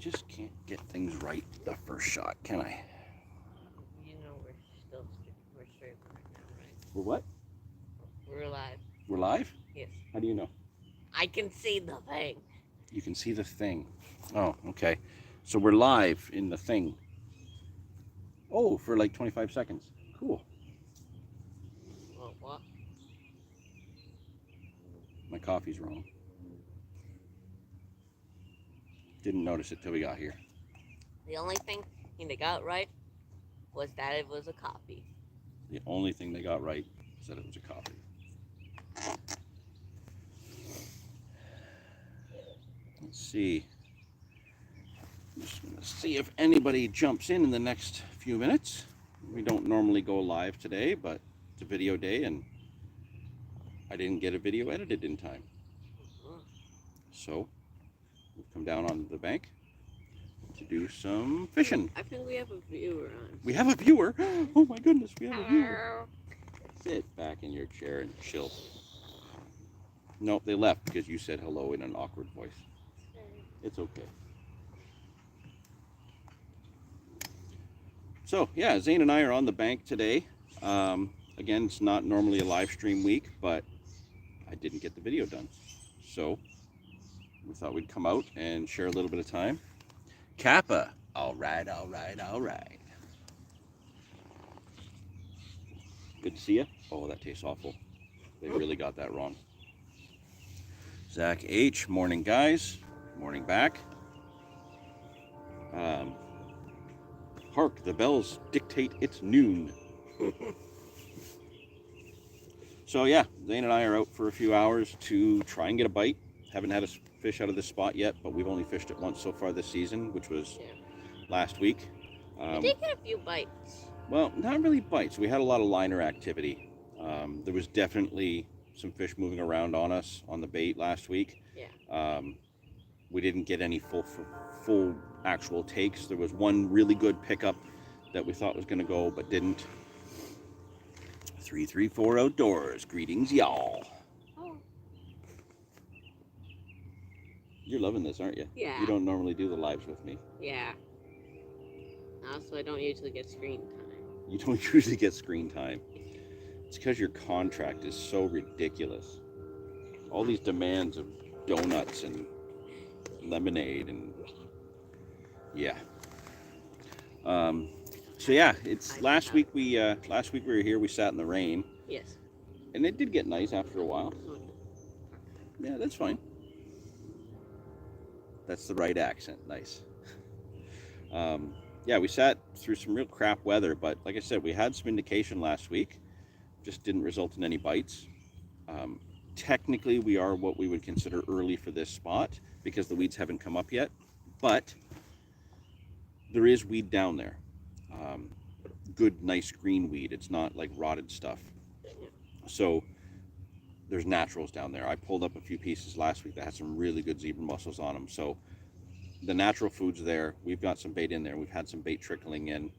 just can't get things right the first shot, can I? You know we're straight right now, right? We're what? We're alive. We're live? Yes. How do you know? I can see the thing. You can see the thing. Oh, okay. So we're live in the thing. Oh, for like 25 seconds. Cool. Well, what? My coffee's wrong. Didn't notice it till we got here. The only thing they got right was that it was a copy. The only thing they got right is that it was a coffee. Let's see. I'm just going to see if anybody jumps in the next few minutes. We don't normally go live today, but it's a video day and I didn't get a video edited in time. So we've come down on the bank to do some fishing. I think we have a viewer on. We have a viewer? Oh my goodness, we have a viewer. Sit back in your chair and chill. Nope, they left because you said hello in an awkward voice. It's okay. So yeah, Zane and I are on the bank today. Again, it's not normally a live stream week, but I didn't get the video done. So we thought we'd come out and share a little bit of time. Kappa, all right, all right, all right. Good to see you. Oh, that tastes awful. They really got that wrong. Zach H, morning guys, morning back. Hark, the bells dictate it's noon. So yeah, Zane and I are out for a few hours to try and get a bite. Haven't had a fish out of this spot yet, but we've only fished it once so far this season, which was last week. We did get a few bites. Well, not really bites. We had a lot of liner activity. There was definitely some fish moving around on us on the bait last week. Yeah. We didn't get any full actual takes. There was one really good pickup that we thought was going to go, but didn't. 334 Outdoors. Greetings, y'all. Oh. You're loving this, aren't you? Yeah. You don't normally do the lives with me. Yeah. Also, I don't usually get screen time. You don't usually get screen time. It's because your contract is so ridiculous. All these demands of donuts and lemonade and yeah. So yeah, it's last week we were here. We sat in the rain. Yes. And it did get nice after a while. Yeah, that's fine. That's the right accent. Nice. Yeah, we sat through some real crap weather, but like I said, we had some indication last week. Just didn't result in any bites. Technically, we are what we would consider early for this spot because the weeds haven't come up yet, but there is weed down there. Good, nice green weed. It's not like rotted stuff. So there's naturals down there. I pulled up a few pieces last week that had some really good zebra mussels on them. So the natural food's there. We've got some bait in there. We've had some bait trickling in.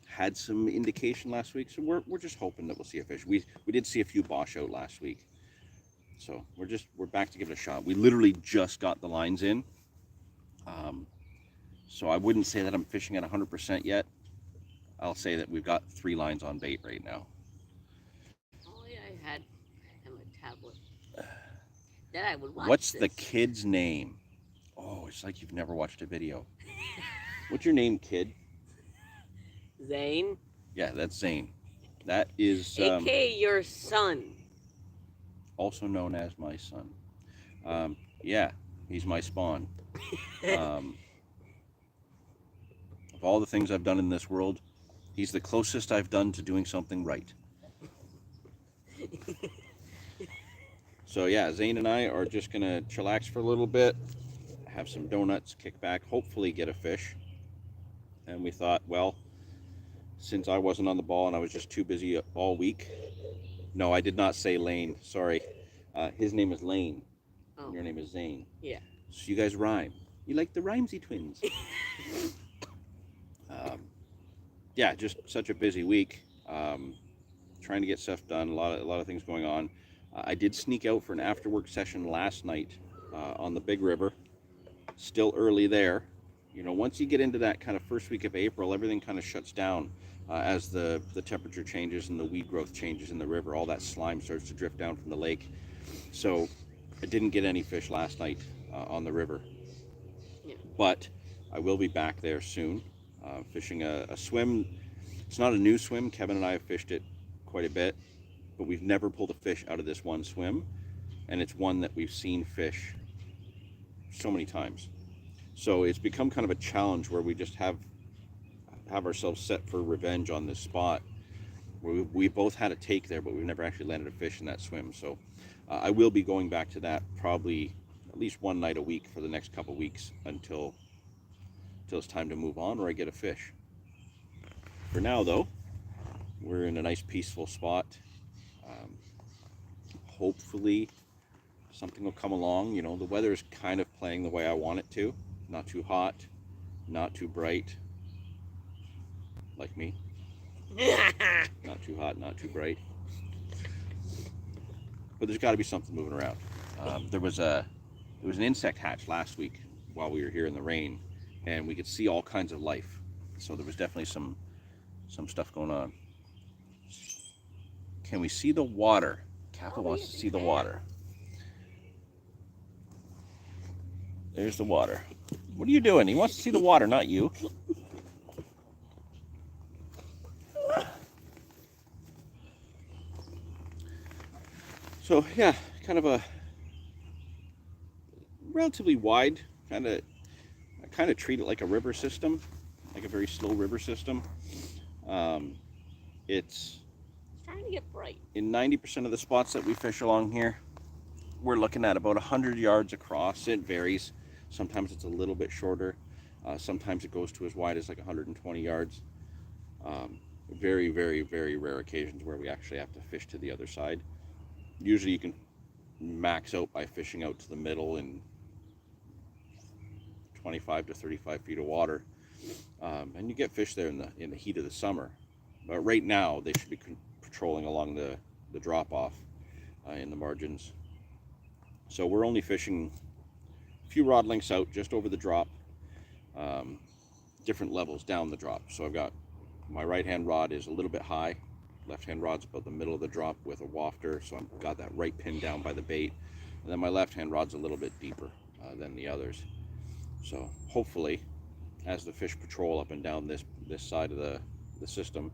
Had some indication last week, so we're just hoping that we'll see a fish. We did see a few bosh out last week, so we're back to give it a shot. We literally just got the lines in, so I wouldn't say that I'm fishing at 100% yet. I'll say that we've got 3 lines on bait right now. Only I had him a tablet that I would watch. What's the kid's name? Oh, it's like you've never watched a video. What's your name, kid? Zane? Yeah, that's Zane. That is... A.K.A. your son. Also known as my son. Yeah, he's my spawn. Of all the things I've done in this world, he's the closest I've done to doing something right. So yeah, Zane and I are just going to chillax for a little bit, have some donuts, kick back, hopefully get a fish. And we thought, well, since I wasn't on the ball and I was just too busy all week. No, I did not say Lane. Sorry. His name is Lane. Oh. And your name is Zane. Yeah. So you guys rhyme. You like the Rhymesy twins. Yeah, just such a busy week. Trying to get stuff done. A lot of things going on. I did sneak out for an after-work session last night on the Big River. Still early there. You know, once you get into that kind of first week of April, everything kind of shuts down as the temperature changes and the weed growth changes in the river. All that slime starts to drift down from the lake. So I didn't get any fish last night on the river. Yeah. But I will be back there soon, fishing a swim. It's not a new swim. Kevin and I have fished it quite a bit, but we've never pulled a fish out of this one swim. And it's one that we've seen fish so many times. So it's become kind of a challenge where we just have ourselves set for revenge on this spot. We both had a take there, but we've never actually landed a fish in that swim. So I will be going back to that probably at least one night a week for the next couple weeks until it's time to move on or I get a fish. For now, though, we're in a nice peaceful spot. Hopefully something will come along. You know, the weather is kind of playing the way I want it to. Not too hot, not too bright, like me. Not too hot, not too bright. But there's got to be something moving around. There was an insect hatch last week while we were here in the rain, and we could see all kinds of life. So there was definitely some stuff going on. Can we see the water? Kappa wants to see the water. There's the water. What are you doing? He wants to see the water, not you. So yeah, kind of a relatively wide, I kind of treat it like a river system, like a very slow river system. It's starting to get bright. In 90% of the spots that we fish along here, we're looking at about 100 yards across. It varies. Sometimes it's a little bit shorter. Sometimes it goes to as wide as like 120 yards. Very, very, very rare occasions where we actually have to fish to the other side. Usually you can max out by fishing out to the middle in 25 to 35 feet of water. And you get fish there in the heat of the summer. But right now they should be patrolling along the drop-off in the margins. So we're only fishing a few rod lengths out, just over the drop, different levels down the drop. So I've got my right-hand rod is a little bit high, left-hand rod's about the middle of the drop with a wafter, so I've got that right pin down by the bait, and then my left-hand rod's a little bit deeper than the others. So hopefully, as the fish patrol up and down this side of the system,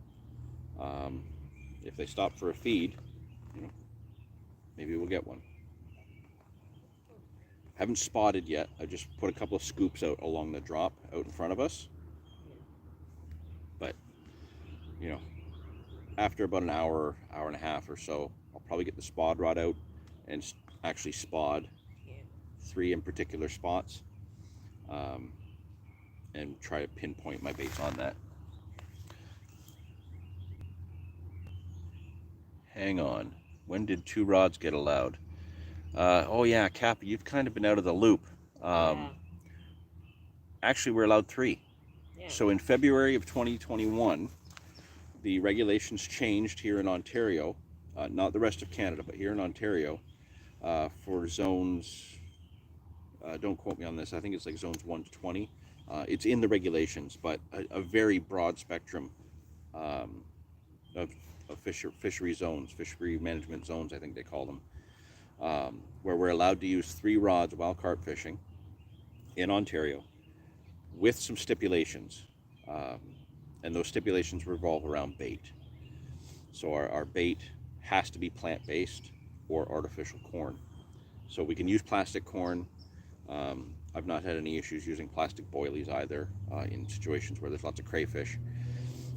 if they stop for a feed, maybe we'll get one. Haven't spotted yet. I just put a couple of scoops out along the drop out in front of us. But, after about an hour and a half or so, I'll probably get the spod rod out and actually spod 3 in particular spots, and try to pinpoint my baits on that. Hang on. When did 2 rods get allowed? Oh yeah, Kappa, you've kind of been out of the loop. Actually, we're allowed 3. Yeah. So in February of 2021, the regulations changed here in Ontario, not the rest of Canada, but here in Ontario, for zones, don't quote me on this, I think it's like zones 1 to 20. It's in the regulations, but a very broad spectrum of fishery zones, fishery management zones, I think they call them, where we're allowed to use 3 rods while carp fishing in Ontario with some stipulations. And those stipulations revolve around bait. So our bait has to be plant-based or artificial corn. So we can use plastic corn. I've not had any issues using plastic boilies either in situations where there's lots of crayfish.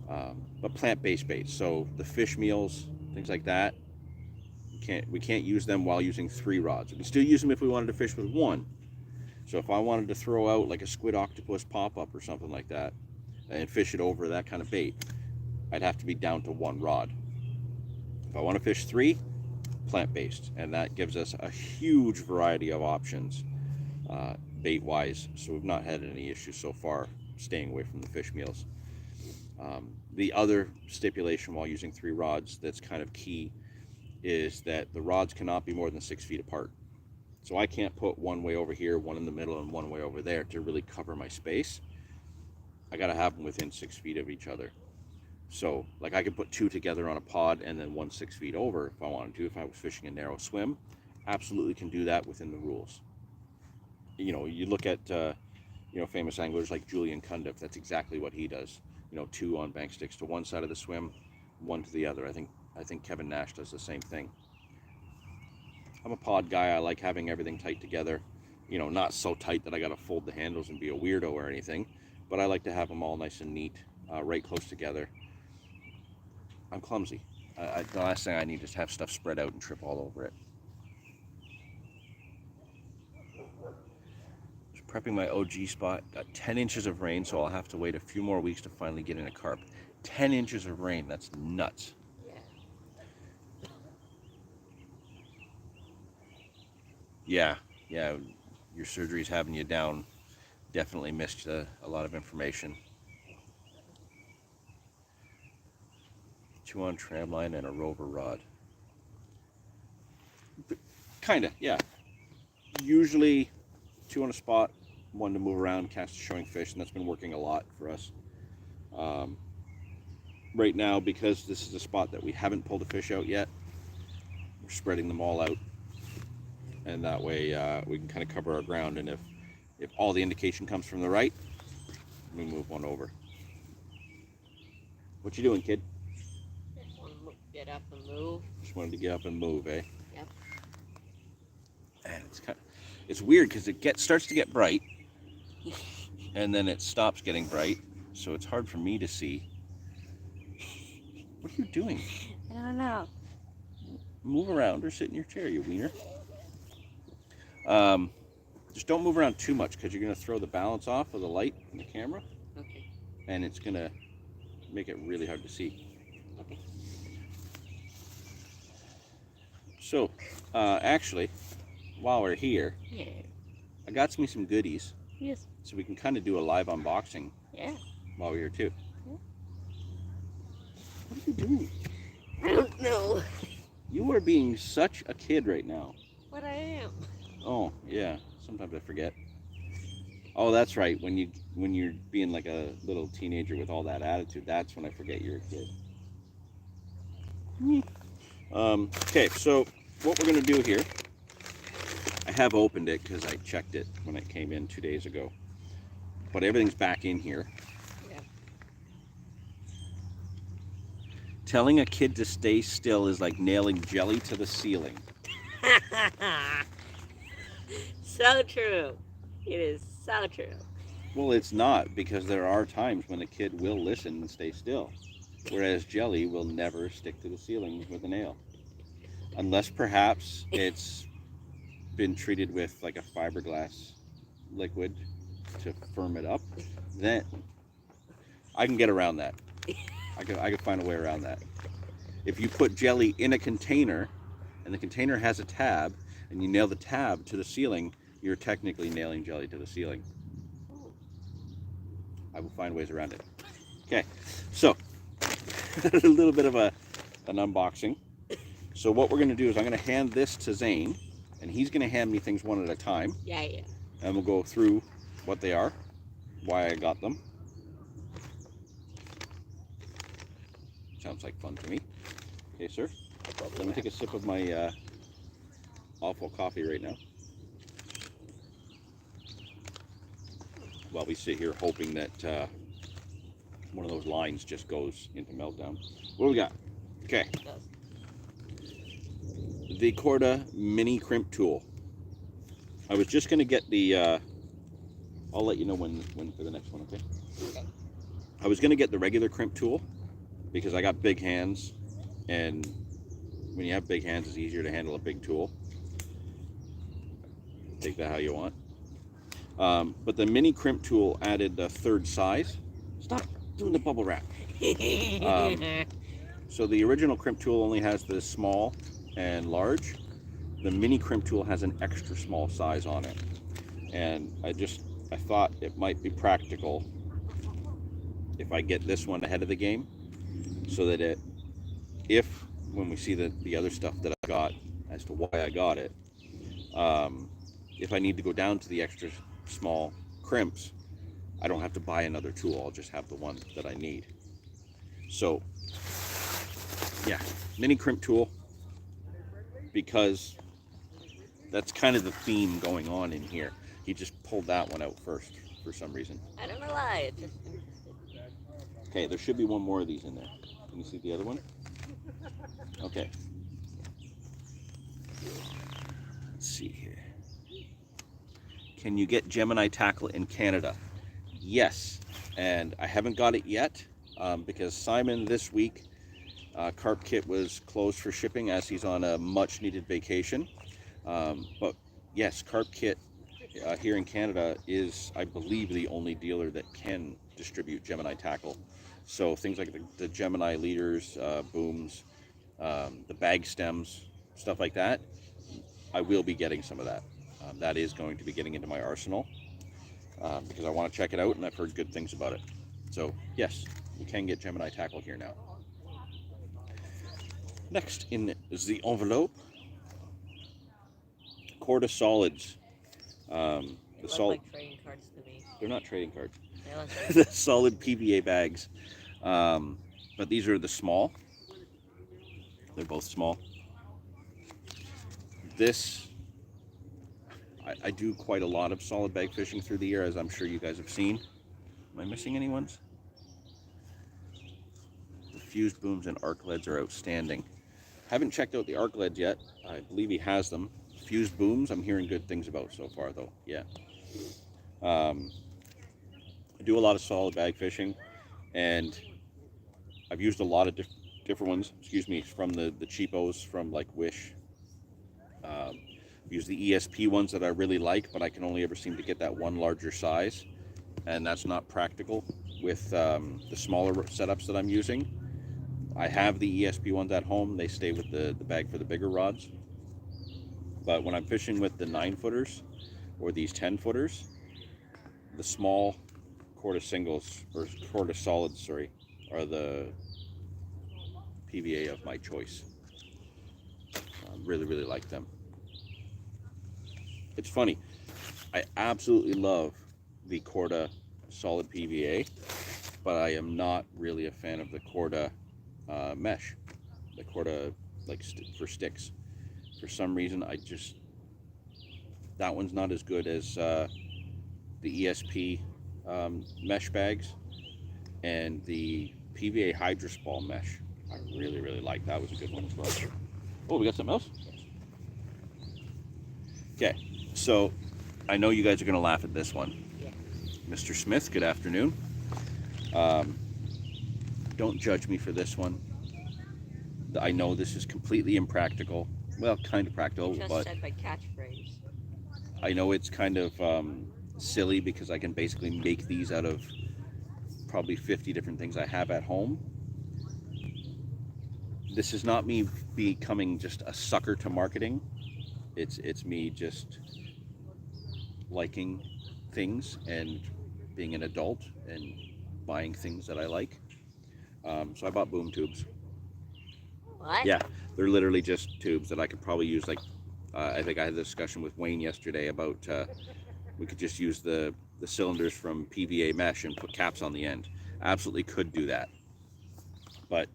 But plant-based baits, so the fish meals, things like that, we can't use them while using 3 rods. We can still use them if we wanted to fish with 1. So if I wanted to throw out like a squid octopus pop-up or something like that and fish it over that kind of bait, I'd have to be down to 1 rod. If I want to fish 3, plant-based, and that gives us a huge variety of options bait-wise, so we've not had any issues so far staying away from the fish meals. The other stipulation while using 3 rods that's kind of key is that the rods cannot be more than 6 feet apart. So I can't put one way over here, one in the middle, and one way over there to really cover my space. I got to have them within 6 feet of each other. So, like, I could put two together on a pod and then one 6 feet over if I wanted to, if I was fishing a narrow swim. Absolutely can do that within the rules. You know, you look at, famous anglers like Julian Cundiff, that's exactly what he does. You know, two on bank sticks to one side of the swim, one to the other. I think Kevin Nash does the same thing. I'm a pod guy. I like having everything tight together. You know, not so tight that I got to fold the handles and be a weirdo or anything, but I like to have them all nice and neat, right close together. I'm clumsy. The last thing I need is to have stuff spread out and trip all over it. Just prepping my OG spot. Got 10 inches of rain, so I'll have to wait a few more weeks to finally get in a carp. 10 inches of rain, that's nuts. Yeah, your surgery's having you down. Definitely missed a lot of information. 2 on tram line and a rover rod. Kinda, yeah. Usually 2 on a spot, 1 to move around, cast a showing fish, and that's been working a lot for us. Right now, because this is a spot that we haven't pulled a fish out yet, we're spreading them all out, and that way we can kind of cover our ground, and if all the indication comes from the right, we move one over. What you doing, kid? Just want to get up and move. Just wanted to get up and move, eh? Yep. And it's weird because it starts to get bright, and then it stops getting bright, so it's hard for me to see. What are you doing? I don't know. Move around or sit in your chair, you wiener. Just don't move around too much because you're going to throw the balance off of the light in the camera. Okay. And it's going to make it really hard to see. Okay. So, actually, while we're here, Yeah. I got me some goodies. Yes. So we can kind of do a live unboxing. Yeah. While we're here too. Yeah. What are you doing? I don't know. You are being such a kid right now. What I am. Oh, yeah. Sometimes I forget. Oh, that's right. When you're being like a little teenager with all that attitude, that's when I forget you're a kid. Okay, so what we're going to do here, I have opened it because I checked it when it came in 2 days ago. But everything's back in here. Yeah. Telling a kid to stay still is like nailing jelly to the ceiling. So true. It is so true. Well, it's not, because there are times when a kid will listen and stay still, whereas jelly will never stick to the ceiling with a nail. Unless perhaps it's been treated with like a fiberglass liquid to firm it up, then I can get around that. I can find a way around that. If you put jelly in a container and the container has a tab and you nail the tab to the ceiling, you're technically nailing jelly to the ceiling. I will find ways around it. Okay, so a little bit of an unboxing. So what we're going to do is I'm going to hand this to Zane, and he's going to hand me things one at a time. Yeah. And we'll go through what they are, why I got them. Sounds like fun to me. Okay, sir. Let me take a sip of my awful coffee right now, while we sit here hoping that one of those lines just goes into meltdown. What do we got? Okay. The Corda mini crimp tool. I was just going to get the, I'll let you know when for the next one, okay? Okay. I was going to get the regular crimp tool because I got big hands, and when you have big hands, it's easier to handle a big tool. Take that how you want. But the mini crimp tool added a third size. Stop doing the bubble wrap. So the original crimp tool only has the small and large. The mini crimp tool has an extra small size on it. And I thought it might be practical if I get this one ahead of the game, so that when we see the other stuff that I got as to why I got it, if I need to go down to the extra small crimps, I don't have to buy another tool. I'll just have the one that I need. So yeah, mini crimp tool, because that's kind of the theme going on in here. He just pulled that one out first for some reason. I don't know why. It just Okay, there should be one more of these in there. Can you see the other one? Okay. Let's see here. Can you get Gemini tackle in Canada? Yes, and I haven't got it yet because Simon this week, Carp Kit was closed for shipping as he's on a much needed vacation. But yes, Carp Kit here in Canada is, I believe, the only dealer that can distribute Gemini tackle. So things like the Gemini leaders, booms, the bag stems, stuff like that, I will be getting some of that. That is going to be getting into my arsenal because I want to check it out, and I've heard good things about it. So yes, you can get Gemini tackle here now. Next in is the envelope. Quarter solids. The look like trading cards to me. They're not trading cards. They look The solid PVA bags. But these are the small. They're both small. This, I do quite a lot of solid bag fishing through the year, as I'm sure you guys have seen. Am I missing any ones? The fused booms and arc leads are outstanding. Haven't checked out the arc leads yet. I believe he has them. Fused booms, I'm hearing good things about so far, though. Yeah. I do a lot of solid bag fishing, and I've used a lot of different ones. Excuse me, from the cheapos from like Wish. I've used the ESP ones that I really like, but I can only ever seem to get that one larger size, and that's not practical with the smaller setups that I'm using. I have the ESP ones at home. They stay with the bag for the bigger rods. But when I'm fishing with the 9-footers or these 10-footers, the small quarter singles, or quarter solids, sorry, are the PVA of my choice. Really, really like them. It's funny. I absolutely love the Corda solid PVA, but I am not really a fan of the Corda mesh. The Corda, like for sticks. For some reason, that one's not as good as the ESP mesh bags, and the PVA Hydrus ball mesh. I really, really like that. Was a good one as well. Oh, we got something else? Okay, so I know you guys are going to laugh at this one. Yeah. Mr. Smith, good afternoon. Don't judge me for this one. I know this is completely impractical. Well, kind of practical, Just but said my catchphrase. I know it's kind of silly because I can basically make these out of probably 50 different things I have at home. This is not me becoming just a sucker to marketing. It's me just liking things and being an adult and buying things that I like. So I bought boom tubes. What? Yeah, they're literally just tubes that I could probably use. Like, I think I had a discussion with Wayne yesterday about we could just use the cylinders from PVA mesh and put caps on the end. Absolutely could do that. But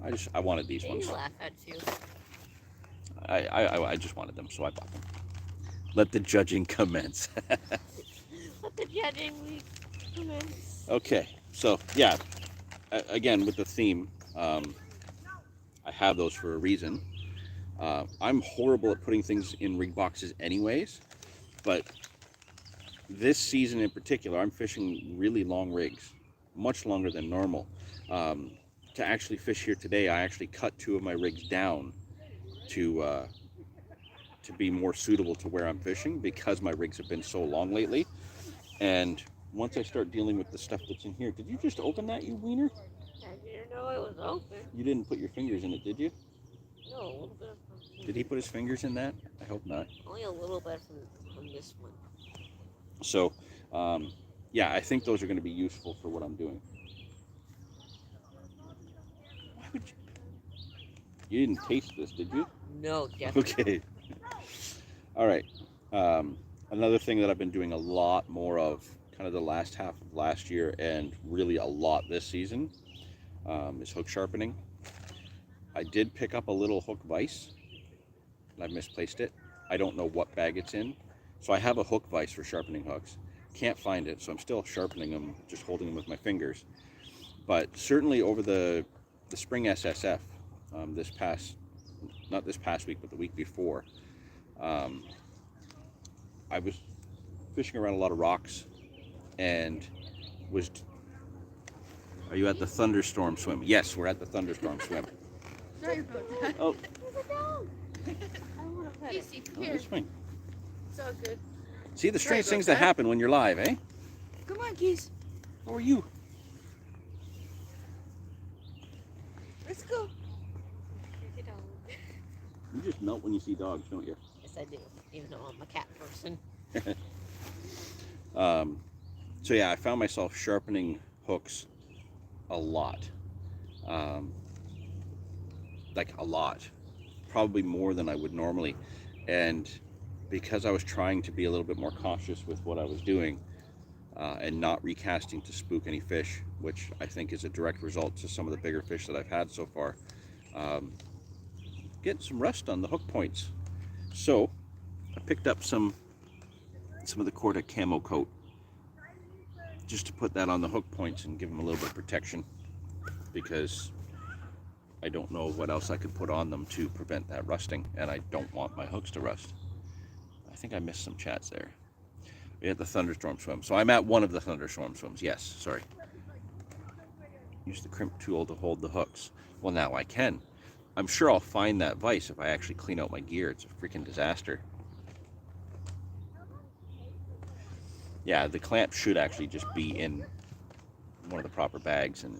I wanted these They ones. laugh at you. I just wanted them, so I bought them. Let the judging commence. Let the judging week commence. Okay, so yeah, again with the theme, I have those for a reason. I'm horrible at putting things in rig boxes anyways, but this season in particular, I'm fishing really long rigs, much longer than normal. To actually fish here today, I actually cut 2 of my rigs down to be more suitable to where I'm fishing because my rigs have been so long lately. And once I start dealing with the stuff that's in here, did you just open that, you wiener? I didn't know it was open. You didn't put your fingers in it, did you? No, a little bit from. Did he put his fingers in that? I hope not. Only a little bit from this one. So, yeah, I think those are going to be useful for what I'm doing. Why would you? You didn't taste this, did you? No, definitely. Okay. All right. Another thing that I've been doing a lot more of, kind of the last half of last year and really a lot this season, is hook sharpening. I did pick up a little hook vise, and I've misplaced it. I don't know what bag it's in. So I have a hook vise for sharpening hooks. Can't find it, so I'm still sharpening them, just holding them with my fingers. But certainly over the spring SSF, not this past week, but the week before, um, I was fishing around a lot of rocks and was. Are you at the thunderstorm swim? Yes, we're at the thunderstorm swim. Sorry about that. Oh, There's a dog. I want to pet it. oh, that's fine. It's all good. See the strange Sorry things about that that. happen when you're live, eh? Come on, Keys. How are you? Let's go. You just melt when you see dogs, don't you? Yes, I do. Even though I'm a cat person. So yeah, I found myself sharpening hooks a lot. Like a lot. Probably more than I would normally. And because I was trying to be a little bit more cautious with what I was doing, and not recasting to spook any fish, which I think is a direct result to some of the bigger fish that I've had so far, getting some rust on the hook points. So I picked up some of the Corda camo coat just to put that on the hook points and give them a little bit of protection, because I don't know what else I could put on them to prevent that rusting, and I don't want my hooks to rust. I think I missed some chats there. We had the thunderstorm swim. So I'm at one of the thunderstorm swims. Yes, sorry. Use the crimp tool to hold the hooks. Well, now I can. I'm sure I'll find that vise if I actually clean out my gear. It's a freaking disaster. Yeah, the clamp should actually just be in one of the proper bags, and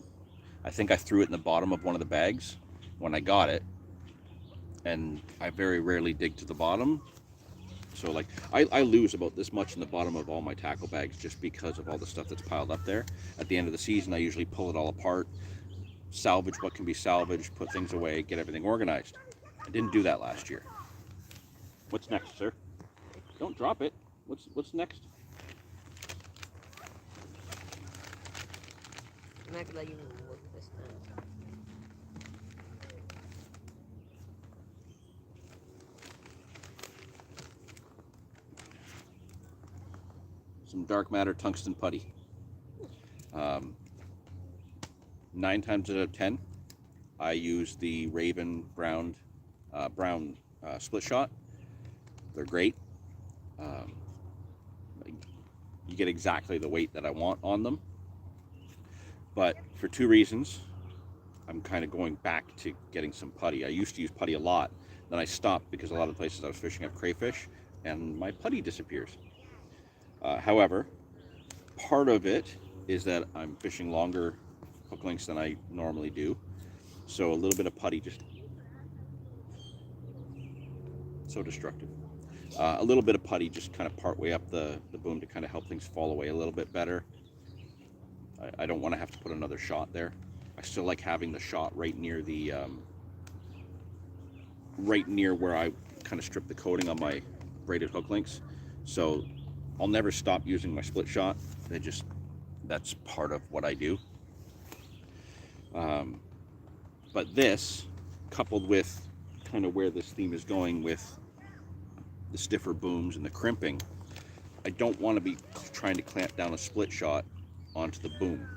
I think I threw it in the bottom of one of the bags when I got it, and I very rarely dig to the bottom. So like I lose about this much in the bottom of all my tackle bags just because of all the stuff that's piled up there. At the end of the season, I usually pull it all apart, salvage what can be salvaged, put things away, get everything organized. I didn't do that last year. What's next, sir? Don't drop it. What's next? I'm not gonna let you work this time. Some dark matter tungsten putty. 9 times out of 10, I use the Raven brown split shot. They're great. You get exactly the weight that I want on them. But for 2 reasons, I'm kind of going back to getting some putty. I used to use putty a lot. Then I stopped because a lot of the places I was fishing have crayfish, and my putty disappears. However, part of it is that I'm fishing longer hook lengths than I normally do. So a little bit of putty just... So destructive. A little bit of putty just kind of part way up the boom to kind of help things fall away a little bit better. I don't want to have to put another shot there. I still like having the shot right near the right near where I kind of strip the coating on my braided hook links. So I'll never stop using my split shot. That's part of what I do. But this, coupled with kind of where this theme is going with the stiffer booms and the crimping, I don't want to be trying to clamp down a split shot onto the boom.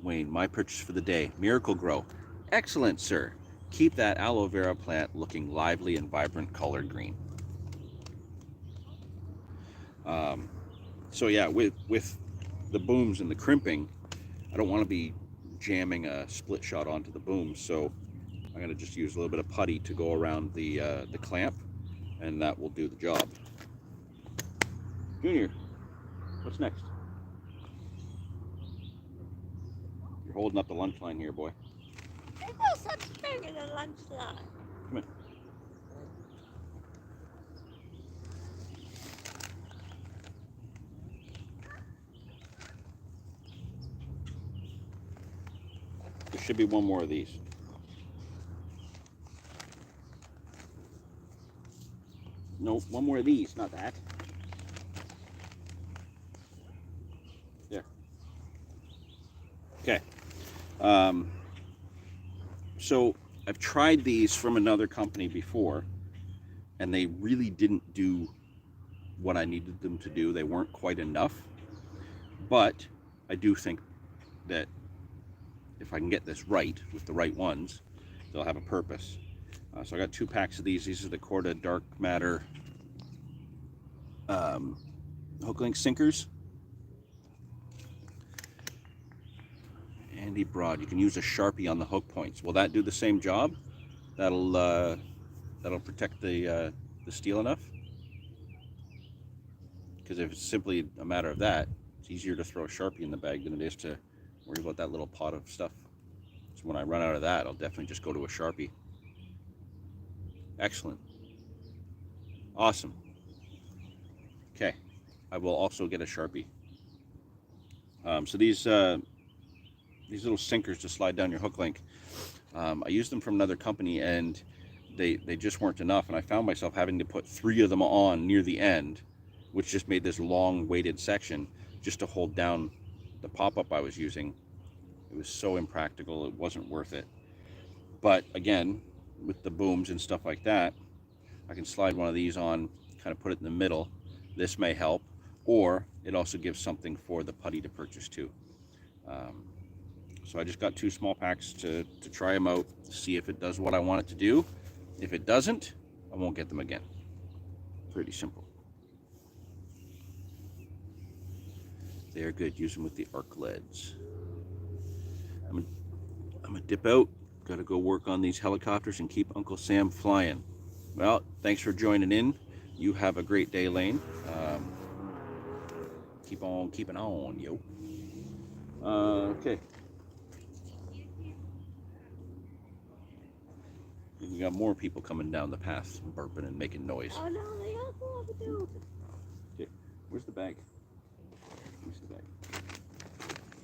Wayne, my purchase for the day, Miracle Grow. Excellent, sir. Keep that aloe vera plant looking lively and vibrant colored green. So yeah, with the booms and the crimping, I don't want to be jamming a split shot onto the boom, so I'm going to just use a little bit of putty to go around the clamp, and that will do the job. Junior, what's next? You're holding up the lunch line here, boy. There's no such thing as a lunch line. Come in. There should be one more of these. No, one more of these, not that. There. Okay. So I've tried these from another company before, and they really didn't do what I needed them to do. They weren't quite enough. But I do think that if I can get this right with the right ones, they'll have a purpose. So I got 2 packs of these. These are the Corda Dark Matter hook link sinkers. Handy broad. You can use a Sharpie on the hook points. Will that do the same job? That'll protect the steel enough? Because if it's simply a matter of that, it's easier to throw a Sharpie in the bag than it is to worry about that little pot of stuff. So when I run out of that, I'll definitely just go to a Sharpie. Excellent. Awesome. Okay, I will also get a Sharpie. So these little sinkers to slide down your hook link, I used them from another company, and they just weren't enough, and I found myself having to put 3 of them on near the end, which just made this long weighted section just to hold down the pop-up I was using. It was so impractical, it wasn't worth it. But again, with the booms and stuff like that, I can slide one of these on, kind of put it in the middle. This may help, or it also gives something for the putty to purchase too. So I just got 2 small packs to try them out, see if it does what I want it to do. If it doesn't, I won't get them again. Pretty simple. They are good. Use them with the arc leads. I'm gonna dip out. Got to go work on these helicopters and keep Uncle Sam flying. Well, thanks for joining in. You have a great day, Lane. Keep on keeping on, yo. Okay. We got more people coming down the path, burping and making noise. Oh no, they also have a dude. Okay, where's the bag? Where's the bag?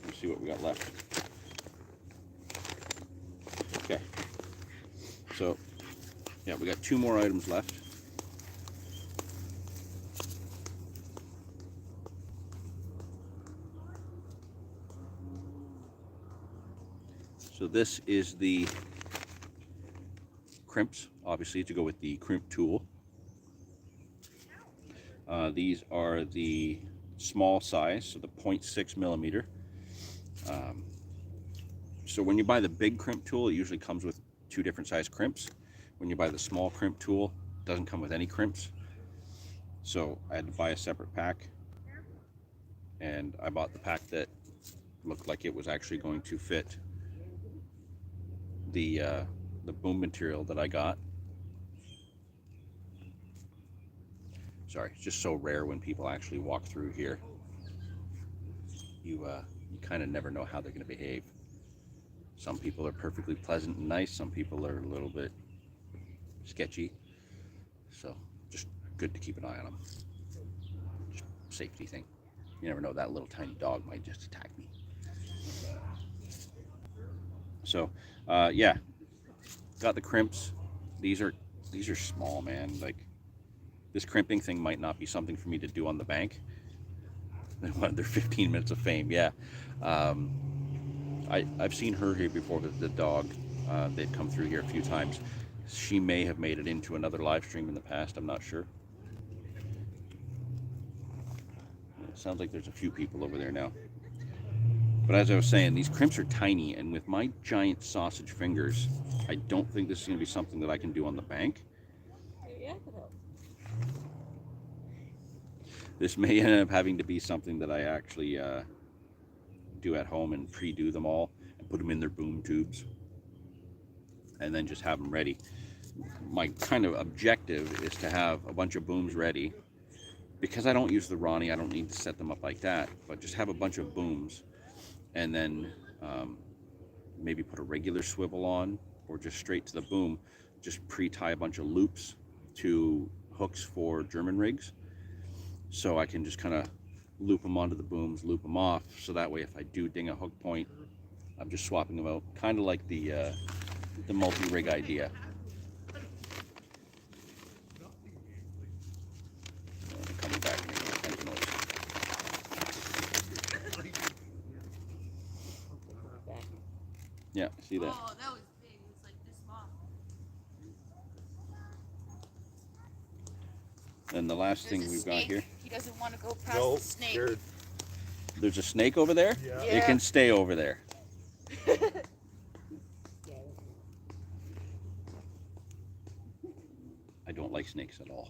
Let's see what we got left. Okay. So, yeah, we got 2 more items left. So this is the crimps, obviously, to go with the crimp tool. These are the small size, so the 0.6 millimeter. So when you buy the big crimp tool, it usually comes with 2 different size crimps. When you buy the small crimp tool, it doesn't come with any crimps. So I had to buy a separate pack, and I bought the pack that looked like it was actually going to fit the boom material that I got. Sorry, it's just so rare when people actually walk through here. You kind of never know how they're going to behave. Some people are perfectly pleasant and nice. Some people are a little bit sketchy. So just good to keep an eye on them. Just safety thing. You never know, that little tiny dog might just attack me. So yeah, got the crimps. These are small, man. Like, this crimping thing might not be something for me to do on the bank. They wanted their 15 minutes of fame. Yeah, I've seen her here before with the dog. They've come through here a few times. She may have made it into another live stream in the past, I'm not sure. It sounds like there's a few people over there now. But as I was saying, these crimps are tiny, and with my giant sausage fingers, I don't think this is going to be something that I can do on the bank. This may end up having to be something that I actually do at home and pre-do them all and put them in their boom tubes and then just have them ready. My kind of objective is to have a bunch of booms ready. Because I don't use the Ronnie, I don't need to set them up like that, but just have a bunch of booms and then maybe put a regular swivel on or just straight to the boom. Just pre-tie a bunch of loops to hooks for German rigs, so I can just kind of loop them onto the booms, loop them off, so that way if I do ding a hook point, I'm just swapping them out, kind of like the multi-rig idea. Yeah, see that? Oh, that was big. It was like this small. And the last There's thing a we've got snake. here. He doesn't want to go past No, the snake. scared. There's a snake over there? Yeah. It can stay over there. I don't like snakes at all.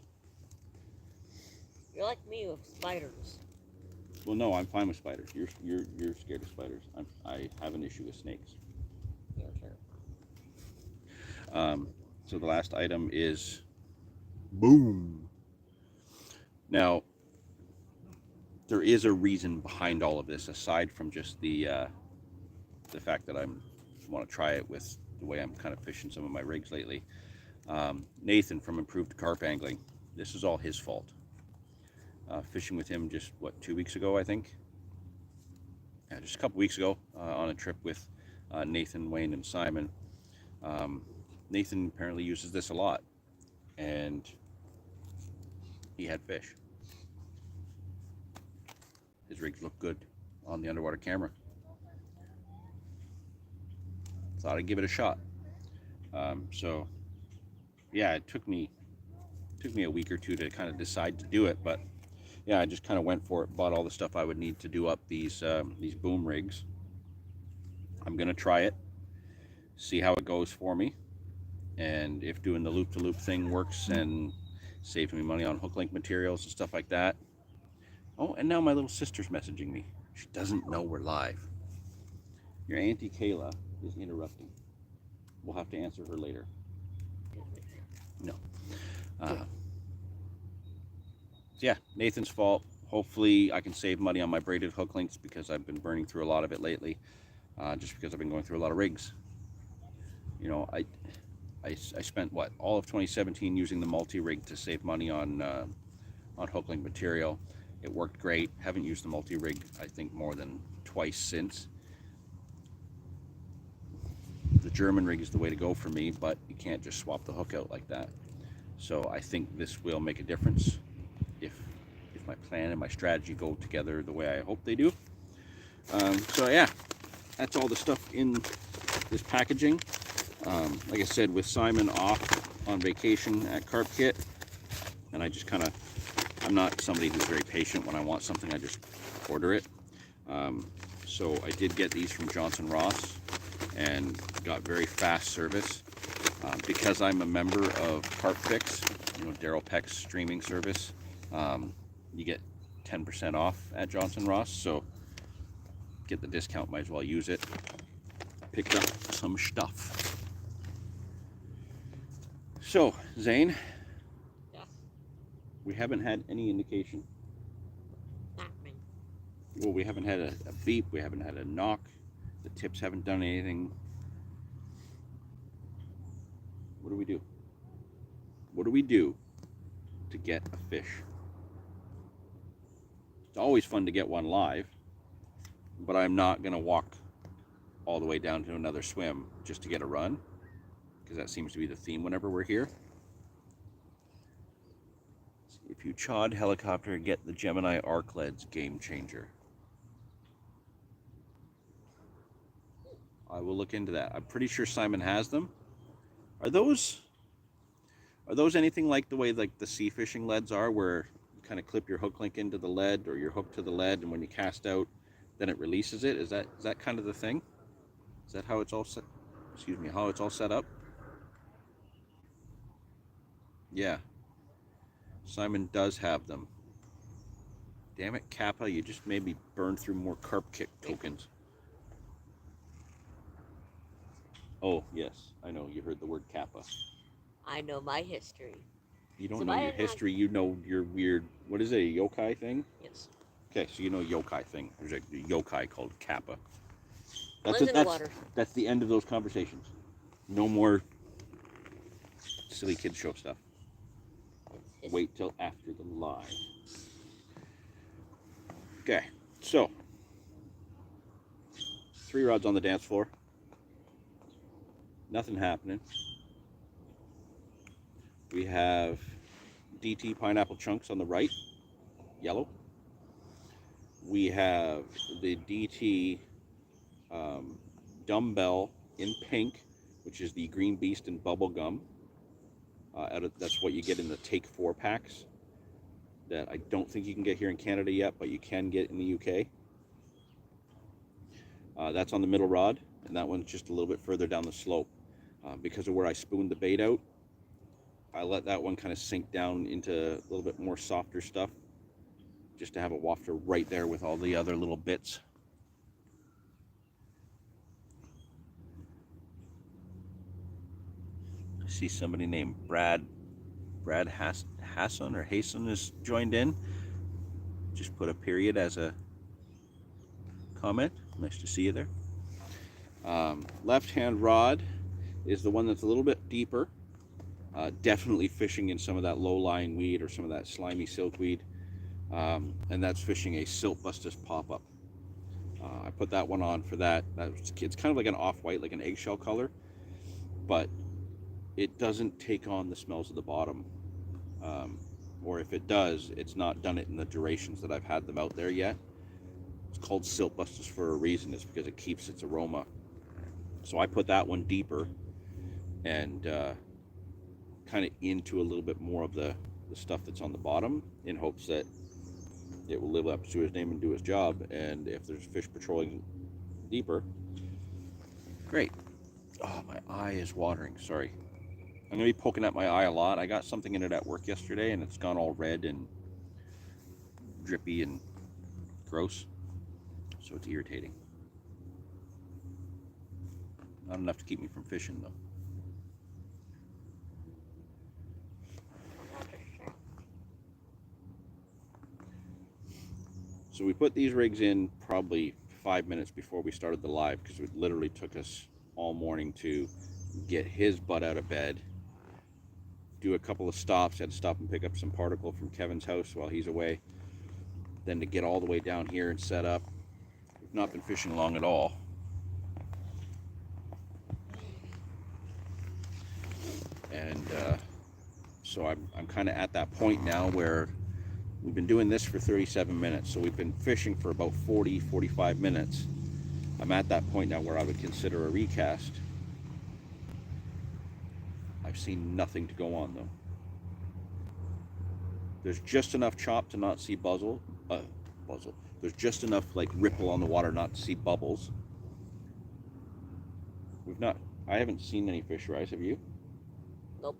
You're like me with spiders. Well, no, I'm fine with spiders. You're scared of spiders. I have an issue with snakes. You're terrible. So the last item is boom. Now, there is a reason behind all of this, aside from just the fact that I want to try it with the way I'm kind of fishing some of my rigs lately. Nathan from Improved Carp Angling. This is all his fault. Fishing with him just, what, 2 weeks ago, I think? Yeah, just a couple weeks ago on a trip with Nathan, Wayne, and Simon. Nathan apparently uses this a lot, and he had fish. His rigs look good on the underwater camera. Thought I'd give it a shot. So, yeah, it took me a week or two to kind of decide to do it, but yeah, I just kind of went for it. Bought all the stuff I would need to do up these boom rigs. I'm gonna try it, see how it goes for me, and if doing the loop-to-loop thing works and saves me money on hook link materials and stuff like that. Oh, and now my little sister's messaging me. She doesn't know we're live. Your Auntie Kayla is interrupting. We'll have to answer her later. No. So yeah, Nathan's fault. Hopefully I can save money on my braided hook links because I've been burning through a lot of it lately, just because I've been going through a lot of rigs. You know, I spent, what, all of 2017 using the multi-rig to save money on hook link material. It worked great. Haven't used the multi-rig, I think, more than twice since. The German rig is the way to go for me, but you can't just swap the hook out like that. So I think this will make a difference if my plan and my strategy go together the way I hope they do. So yeah, that's all the stuff in this packaging. Like I said, with Simon off on vacation at Carp Kit, and I just kind of, I'm not somebody who's very patient. When I want something, I just order it. So I did get these from Johnson Ross and got very fast service. Because I'm a member of Carp Fix, you know, Daryl Peck's streaming service, you get 10% off at Johnson Ross, so get the discount, might as well use it. Picked up some stuff. So, Zane, Yeah. we haven't had any indication. Nothing. Well, we haven't had a beep, we haven't had a knock, the tips haven't done anything. What do we do? What do we do to get a fish? It's always fun to get one live, but I'm not going to walk all the way down to another swim just to get a run, because that seems to be the theme whenever we're here. If you chod helicopter, get the Gemini Arc Leads Game Changer. I will look into that. I'm pretty sure Simon has them. Are those anything like the way like the sea fishing leads are, where you kind of clip your hook link into the lead or your hook to the lead, and when you cast out, then it releases it? Is that kind of the thing? Is that how it's all set? Excuse me, how it's all set up? Yeah. Simon does have them. Damn it, Kappa, you just made me burn through more Carp Kick tokens. Oh, yes, I know, you heard the word Kappa. I know my history. You don't So know I your did not- history, you know your weird, what is it, a yokai thing? Yes. Okay, so you know yokai thing. There's a yokai called Kappa. Lives in the water. That's the end of those conversations. No more silly kids show stuff. It's- Wait till after the live. Okay, so 3 rods on the dance floor. Nothing happening. We have DT pineapple chunks on the right, yellow. We have the DT dumbbell in pink, which is the Green Beast and Bubble Gum. That's what you get in the Take 4 packs that I don't think you can get here in Canada yet, but you can get in the UK. That's on the middle rod, and that one's just a little bit further down the slope. Because of where I spooned the bait out, I let that one kind of sink down into a little bit more softer stuff, just to have it wafter right there with all the other little bits. I see somebody named Brad Hassan has joined in. Just put a period as a comment. Nice to see you there. Left-hand rod is the one that's a little bit deeper. Definitely fishing in some of that low-lying weed or some of that slimy silkweed. And that's fishing a Siltbustus pop-up. I put that one on for that. It's kind of like an off-white, like an eggshell color, but it doesn't take on the smells of the bottom. Or if it does, it's not done it in the durations that I've had them out there yet. It's called Siltbustus for a reason. It's because it keeps its aroma. So I put that one deeper and kind of into a little bit more of the stuff that's on the bottom, in hopes that it will live up to his name and do his job. And if there's fish patrolling deeper, great. Oh, my eye is watering. Sorry. I'm going to be poking at my eye a lot. I got something in it at work yesterday, and it's gone all red and drippy and gross. So it's irritating. Not enough to keep me from fishing, though. So we put these rigs in probably 5 minutes before we started the live, because it literally took us all morning to get his butt out of bed, do a couple of stops, had to stop and pick up some particle from Kevin's house while he's away, then to get all the way down here and set up. We've not been fishing long at all. And so I'm kind of at that point now where we've been doing this for 37 minutes, so we've been fishing for about 45 minutes. I'm at that point now where I would consider a recast. I've seen nothing to go on, though. There's just enough chop to not see buzzle. There's just enough like ripple on the water not to see bubbles. I haven't seen any fish rise, have you? Nope.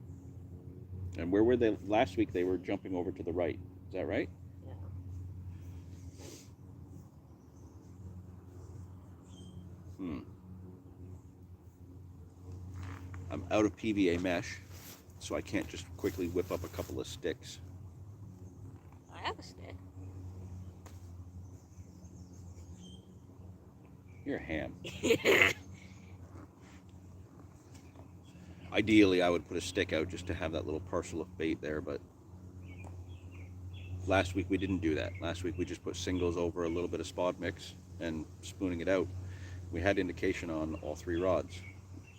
And where were they? Last week they were jumping over to the right. Is that right? Yeah. I'm out of PVA mesh, so I can't just quickly whip up a couple of sticks. I have a stick. You're a ham. Ideally, I would put a stick out just to have that little parcel of bait there, but last week we didn't do that. Last week we just put singles over a little bit of spot mix and spooning it out. We had indication on all 3 rods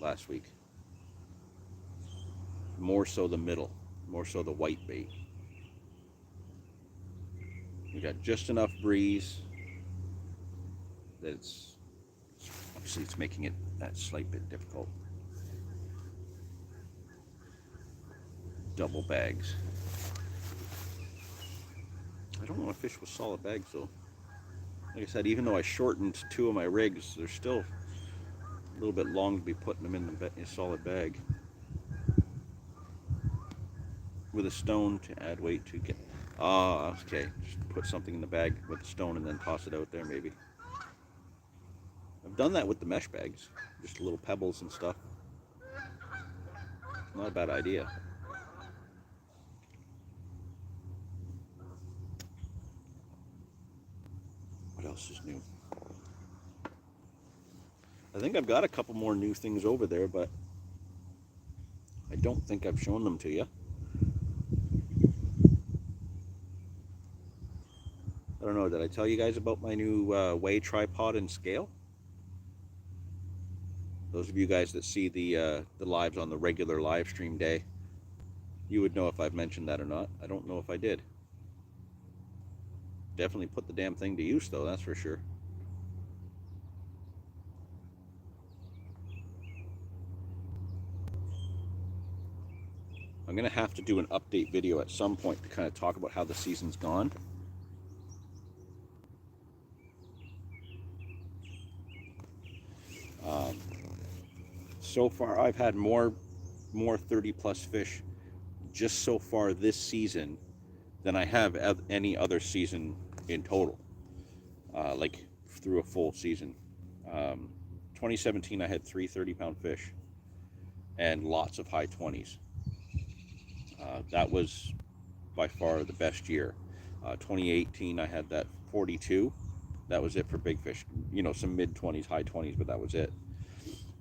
last week. More so the middle, more so the white bait. We got just enough breeze that obviously it's making it that slight bit difficult. Double bags. I don't want to fish with solid bags though. Like I said, even though I shortened 2 of my rigs, they're still a little bit long to be putting them in a solid bag. With a stone to add weight to get. Okay. Just put something in the bag with a stone and then toss it out there, maybe. I've done that with the mesh bags, just little pebbles and stuff. Not a bad idea. What else is new? I think I've got a couple more new things over there, but I don't think I've shown them to you. I don't know, did I tell you guys about my new Way tripod and scale? Those of you guys that see the lives on the regular live stream day, you would know if I've mentioned that or not. I don't know if I did. Definitely put the damn thing to use though, that's for sure. I'm going to have to do an update video at some point to kind of talk about how the season's gone. So far, I've had more 30 plus fish just so far this season than I have any other season in total, like through a full season. 2017, I had 3 30-pound fish and lots of high 20s. That was by far the best year. 2018, I had that 42. That was it for big fish. You know, some mid 20s, high 20s, but that was it.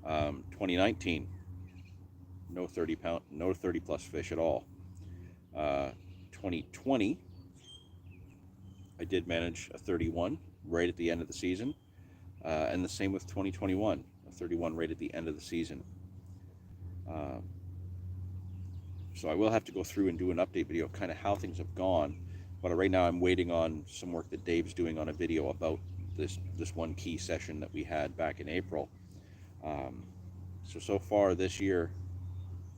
2019, no 30 plus fish at all. 2020, I did manage a 31 right at the end of the season, and the same with 2021, a 31 right at the end of the season. So I will have to go through and do an update video of kind of how things have gone, but right now I'm waiting on some work that Dave's doing on a video about this one key session that we had back in April. So far this year,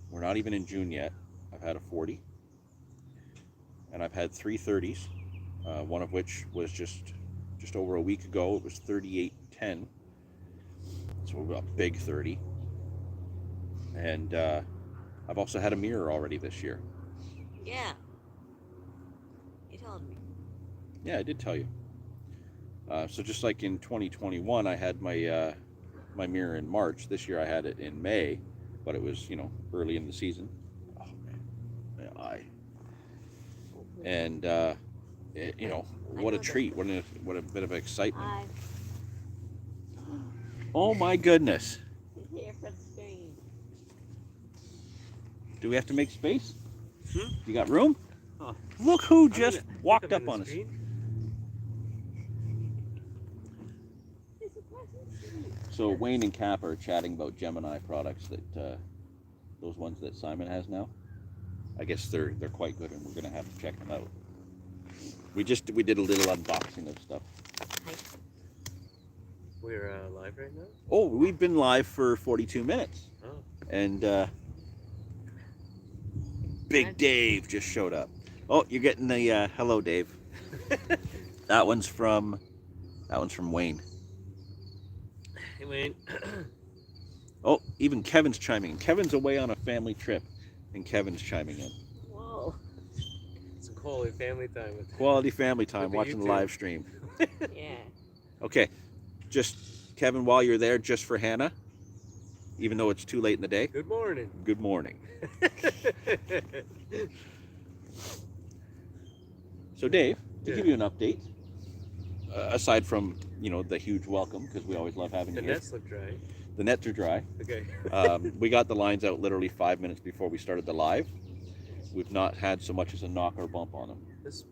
we're not even in June yet. I've had a 40, and I've had 3 30s, one of which was just over a week ago. It was 38.10, so a big 30. And I've also had a mirror already this year. Yeah. You told me. Yeah, I did tell you. So just like in 2021, I had my my mirror in March. This year I had it in May, but it was, you know, early in the season. Oh man, my eye. And you know, what a treat! What a bit of excitement! Oh my goodness! He's here for the screen. Do we have to make space? You got room? Oh. Look who just walked up on us. So Wayne and Cap are chatting about Gemini products that those ones that Simon has now. I guess they're quite good, and we're gonna have to check them out. We did a little unboxing of stuff. We're live right now? Oh, we've been live for 42 minutes. Oh. And Big Dave just showed up. Oh, you're getting the hello, Dave. That one's from Wayne. Hey, Wayne. Oh, even Kevin's chiming in. Kevin's away on a family trip, and Kevin's chiming in. Whoa. Some quality family time. Quality family time, With the watching the YouTube. live stream. Yeah. Okay, just Kevin, while you're there, just for Hannah, even though it's too late in the day. Good morning. Good morning. So Dave, to give you an update, aside from, you know, the huge welcome, because we always love having The you here. nets look dry. The nets are dry. Okay. We got the lines out literally 5 minutes before we started the live. We've not had so much as a knock or bump on them. This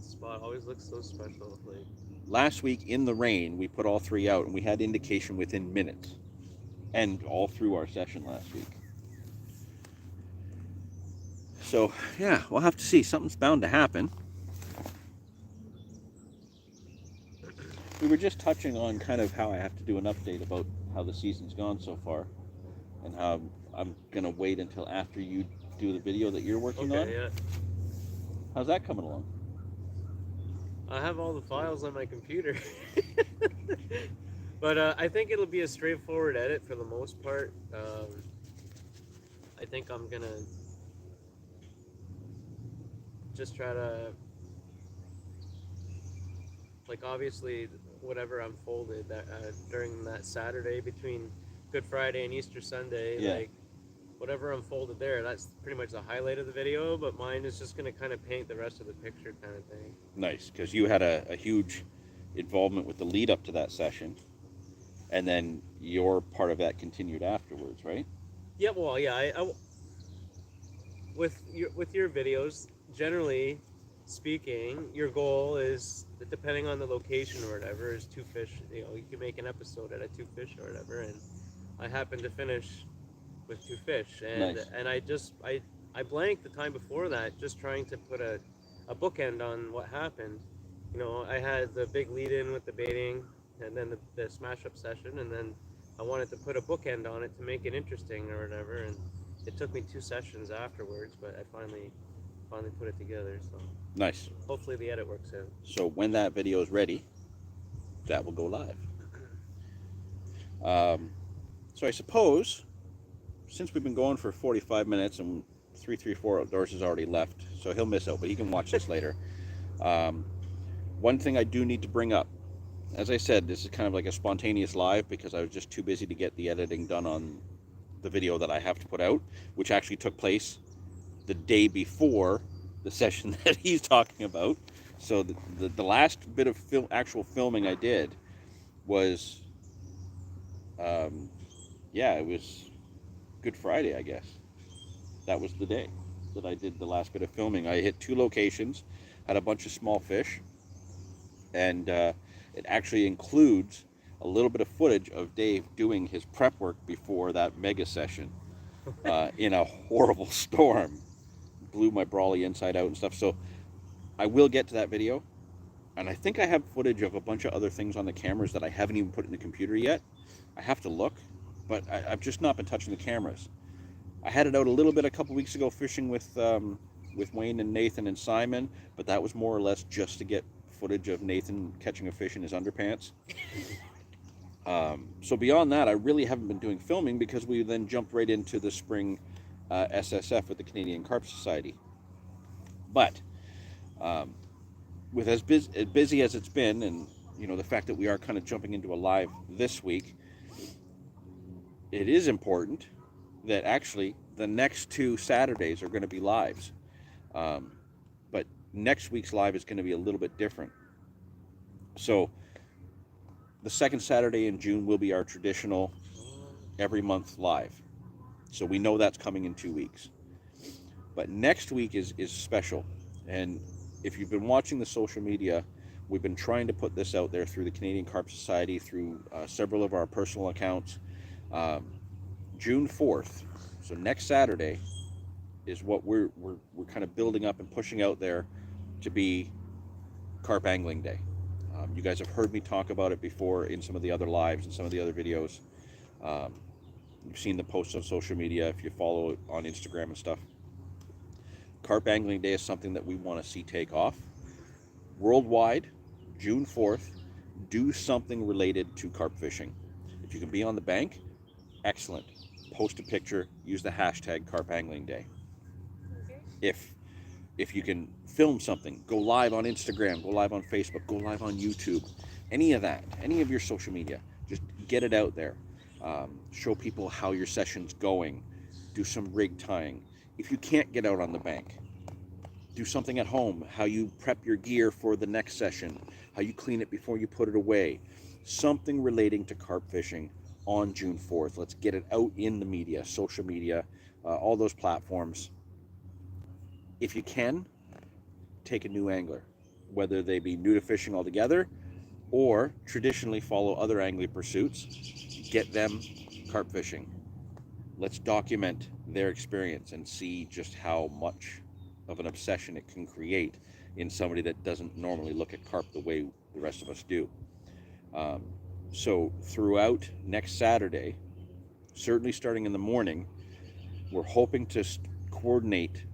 spot always looks so special. Like, Last week in the rain, we put all 3 out, and we had indication within minutes, and all through our session last week. So yeah, we'll have to see. Something's bound to happen. We were just touching on kind of how I have to do an update about how the season's gone so far, and how I'm gonna wait until after you do the video that you're working on. okay, yeah. How's that coming along? I have all the files on my computer. But I think it'll be a straightforward edit for the most part. I think I'm gonna just try to, like, obviously whatever unfolded that during that Saturday between Good Friday and Easter Sunday, Yeah. like whatever unfolded there, that's pretty much the highlight of the video, but mine is just going to kind of paint the rest of the picture kind of thing. Nice, because you had a huge involvement with the lead up to that session, and then your part of that continued afterwards, right? Yeah, well, yeah, I with your videos, generally speaking, your goal is, depending on the location or whatever, is 2 fish. You know, you can make an episode out of 2 fish or whatever, and I happened to finish with 2 fish, and Nice. and I blanked the time before that, just trying to put a bookend on what happened. You know, I had the big lead in with the baiting, and then the smash up session, and then I wanted to put a bookend on it to make it interesting or whatever, and it took me 2 sessions afterwards, but I finally put it together. So Nice. hopefully the edit works out. So when that video is ready, that will go live. So I suppose, since we've been going for 45 minutes and 334 Outdoors has already left, so he'll miss out, but he can watch this later. One thing I do need to bring up, as I said, this is kind of like a spontaneous live because I was just too busy to get the editing done on the video that I have to put out, which actually took place the day before the session that he's talking about. So the last bit of actual filming I did was, yeah, it was Good Friday, I guess. That was the day that I did the last bit of filming. I hit 2 locations, had a bunch of small fish, and it actually includes a little bit of footage of Dave doing his prep work before that mega session in a horrible storm. Blew my brawly inside out and stuff. So I will get to that video, and I think I have footage of a bunch of other things on the cameras that I haven't even put in the computer yet. I have to look, but I've just not been touching the cameras. I had it out a little bit a couple weeks ago fishing with Wayne and Nathan and Simon, but that was more or less just to get footage of Nathan catching a fish in his underpants. So beyond that, I really haven't been doing filming because we then jumped right into the spring SSF with the Canadian Carp Society. But with as busy as it's been, and you know the fact that we are kind of jumping into a live this week, it is important that actually the next 2 Saturdays are going to be lives. But next week's live is going to be a little bit different. So the second Saturday in June will be our traditional every month live. So we know that's coming in 2 weeks. But next week is special. And if you've been watching the social media, we've been trying to put this out there through the Canadian Carp Society, through several of our personal accounts. June 4th, so next Saturday, is what we're kind of building up and pushing out there to be Carp Angling Day. You guys have heard me talk about it before in some of the other lives and some of the other videos. You've seen the posts on social media if you follow it on Instagram and stuff. Carp Angling Day is something that we want to see take off. Worldwide, June 4th, do something related to carp fishing. If you can be on the bank, excellent. Post a picture, use the hashtag Carp Angling Day. If you can film something, go live on Instagram, go live on Facebook, go live on YouTube, any of that, any of your social media, just get it out there. Show people how your session's going. Do some rig tying. If you can't get out on the bank, do something at home, how you prep your gear for the next session, how you clean it before you put it away. Something relating to carp fishing on June 4th. Let's get it out in the media, social media, all those platforms. If you can, take a new angler, whether they be new to fishing altogether or traditionally follow other angling pursuits, get them carp fishing. Let's document their experience and see just how much of an obsession it can create in somebody that doesn't normally look at carp the way the rest of us do. So throughout next Saturday, certainly starting in the morning, we're hoping to coordinate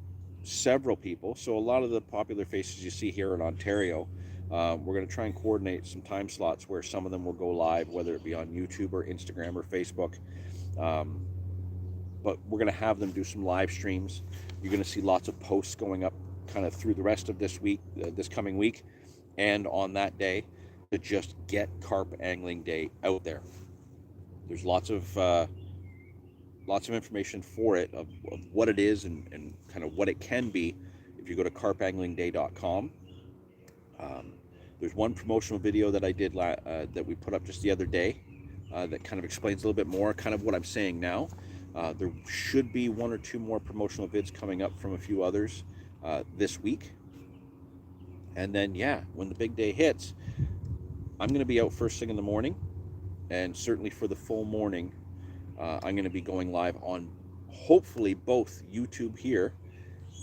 several people. So a lot of the popular faces you see here in Ontario, we're going to try and coordinate some time slots where some of them will go live, whether it be on YouTube or Instagram or Facebook. But we're going to have them do some live streams. You're going to see lots of posts going up kind of through the rest of this week, this coming week, and on that day, to just get Carp Angling Day out there. There's lots of information for it of what it is and kind of what it can be if you go to carpanglingday.com. There's one promotional video that I did that we put up just the other day that kind of explains a little bit more kind of what I'm saying now. There should be 1 or 2 more promotional vids coming up from a few others this week. And then, yeah, when the big day hits, I'm going to be out first thing in the morning, and certainly for the full morning, I'm going to be going live on hopefully both YouTube here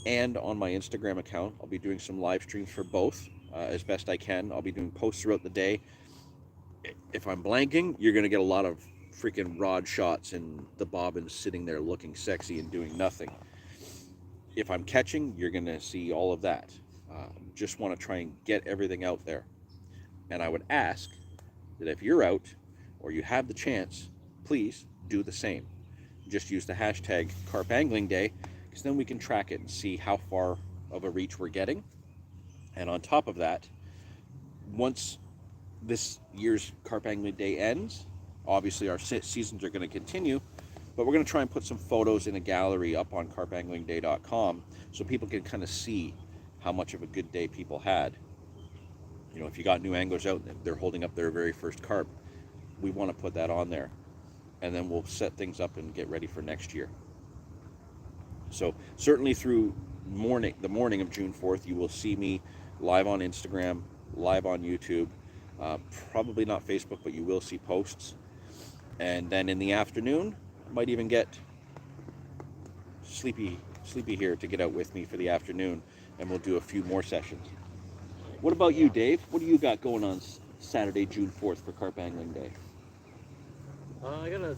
and on my Instagram account. I'll be doing some live streams for both as best I can. I'll be doing posts throughout the day. If I'm blanking, you're going to get a lot of freaking rod shots and the bobbins sitting there looking sexy and doing nothing. If I'm catching, you're going to see all of that. Just want to try and get everything out there. And I would ask that if you're out or you have the chance, please do the same. Just use the hashtag Carp Angling Day, because then we can track it and see how far of a reach we're getting. And on top of that, once this year's Carp Angling Day ends, obviously our seasons are going to continue, but we're going to try and put some photos in a gallery up on carpanglingday.com so people can kind of see how much of a good day people had. You know, if you got new anglers out and they're holding up their very first carp, we want to put that on there. And then we'll set things up and get ready for next year. So certainly through the morning of June 4th, you will see me live on Instagram, live on YouTube, probably not Facebook, but you will see posts. And then in the afternoon, I might even get Sleepy here to get out with me for the afternoon, and we'll do a few more sessions. What about you, Dave? What do you got going on Saturday, June 4th for Carp Angling Day? I got a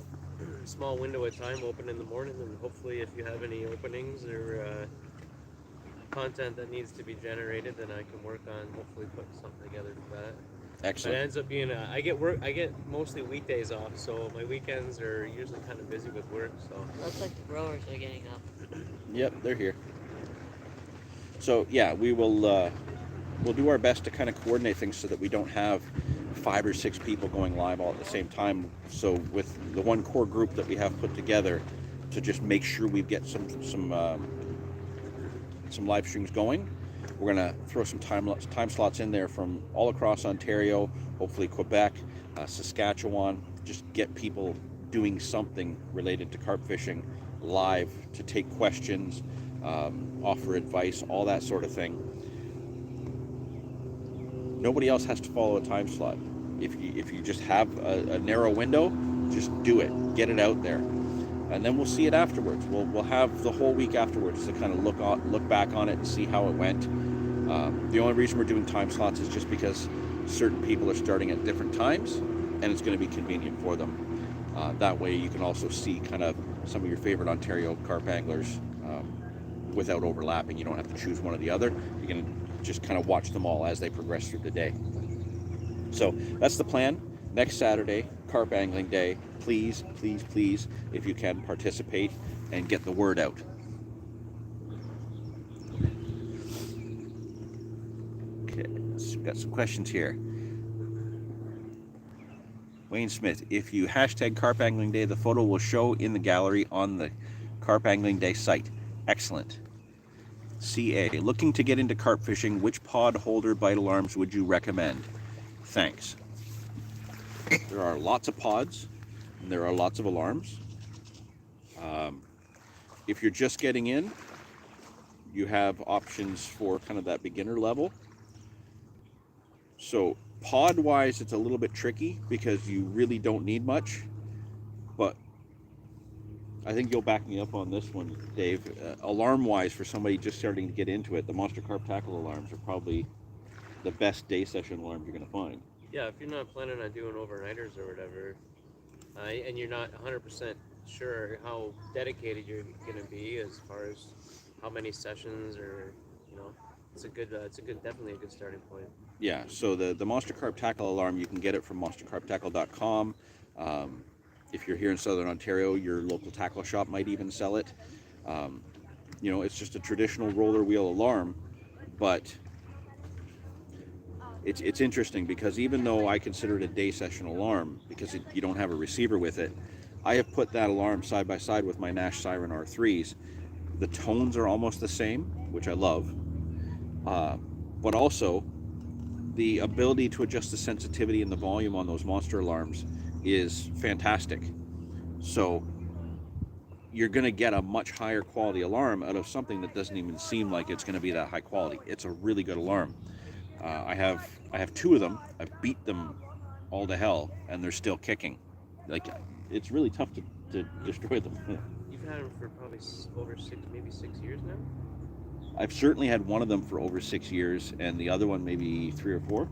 small window of time open in the morning, and hopefully if you have any openings or content that needs to be generated, then I can work on hopefully putting something together for that. Excellent. But it ends up being I get mostly weekdays off, so my weekends are usually kind of busy with work. So Looks like the growers are getting up. Yep, they're here. So yeah, we will we'll do our best to kind of coordinate things so that we don't have 5 or 6 people going live all at the same time. So with the one core group that we have put together, to just make sure we get some live streams going, we're gonna throw some time slots in there from all across Ontario, hopefully Quebec, Saskatchewan. Just get people doing something related to carp fishing live, to take questions, offer advice, all that sort of thing. Nobody else has to follow a time slot. If you just have a narrow window, just do it. Get it out there, and then we'll see it afterwards. We'll have the whole week afterwards to kind of look back on it and see how it went. The only reason we're doing time slots is just because certain people are starting at different times, and it's going to be convenient for them. That way, you can also see kind of some of your favorite Ontario carp anglers without overlapping. You don't have to choose one or the other. You can just kind of watch them all as they progress through the day. So that's the plan. Next Saturday, Carp Angling Day. Please, please, please, if you can, participate and get the word out. Okay, got some questions here. Wayne Smith, if you hashtag Carp Angling Day, the photo will show in the gallery on the Carp Angling Day site. Excellent. CA, looking to get into carp fishing, which pod holder bite alarms would you recommend? Thanks. There are lots of pods, and there are lots of alarms. If you're just getting in, you have options for kind of that beginner level. So pod-wise, it's a little bit tricky because you really don't need much, but I think you'll back me up on this one, Dave. Alarm-wise, for somebody just starting to get into it, the Monster Carp Tackle alarms are probably the best day session alarms you're going to find. yeah, if you're not planning on doing overnighters or whatever, and you're not 100% sure how dedicated you're going to be as far as how many sessions, or it's definitely a good starting point. Yeah, so the Monster Carp Tackle alarm, you can get it from monstercarptackle.com. If you're here in Southern Ontario, your local tackle shop might even sell it. It's just a traditional roller wheel alarm, but it's interesting because even though I consider it a day session alarm because you don't have a receiver with it, I have put that alarm side by side with my Nash Siren R3s. The tones are almost the same, which I love, but also the ability to adjust the sensitivity and the volume on those monster alarms is fantastic. So you're going to get a much higher quality alarm out of something that doesn't even seem like it's going to be that high quality. It's a really good alarm. I have 2 of them. I've beat them all to hell, and they're still kicking. Like, it's really tough to destroy them. You've had them for probably over 6 years now? I've certainly had one of them for over 6 years, and the other one maybe 3 or 4.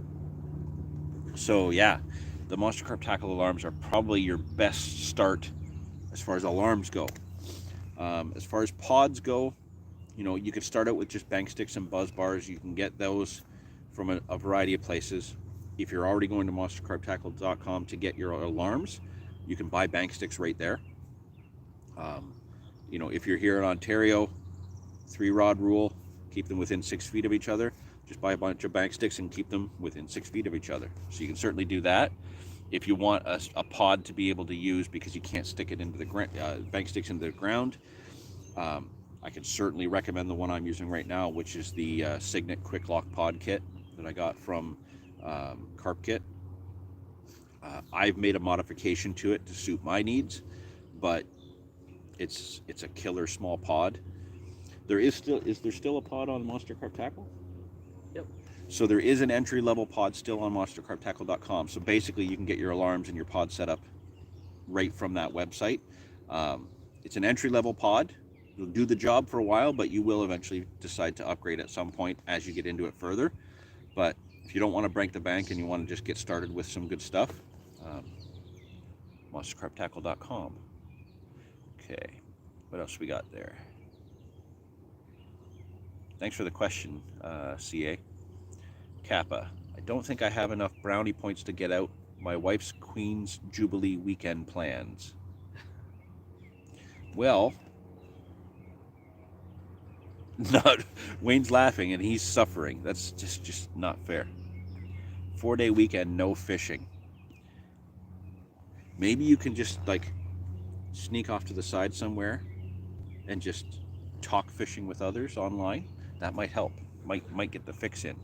So yeah, the Monster Carp tackle alarms are probably your best start as far as alarms go. As far as pods go, you could start out with just bank sticks and buzz bars. You can get those from a variety of places. If you're already going to monstercarptackle.com to get your alarms, you can buy bank sticks right there. If you're here in Ontario, 3-rod rule, keep them within 6 feet of each other. Just buy a bunch of bank sticks and keep them within 6 feet of each other. So you can certainly do that. If you want a pod to be able to use because you can't stick it into the bank sticks into the ground, I can certainly recommend the one I'm using right now, which is the Signet Quick Lock Pod Kit that I got from Carp Kit. I've made a modification to it to suit my needs, but it's a killer small pod. Is there still a pod on Monster Carp Tackle? Yep. So there is an entry-level pod still on monstercarptackle.com. So basically you can get your alarms and your pod set up right from that website. It's an entry-level pod. It'll do the job for a while, but you will eventually decide to upgrade at some point as you get into it further. But if you don't want to break the bank and you want to just get started with some good stuff, monstercarptackle.com. Okay, what else we got there? Thanks for the question, CA. Kappa, I don't think I have enough brownie points to get out my wife's Queen's Jubilee weekend plans. Well, Wayne's laughing and he's suffering. That's just not fair. 4-day weekend, no fishing. Maybe you can just sneak off to the side somewhere and just talk fishing with others online. That might help. Might get the fix in.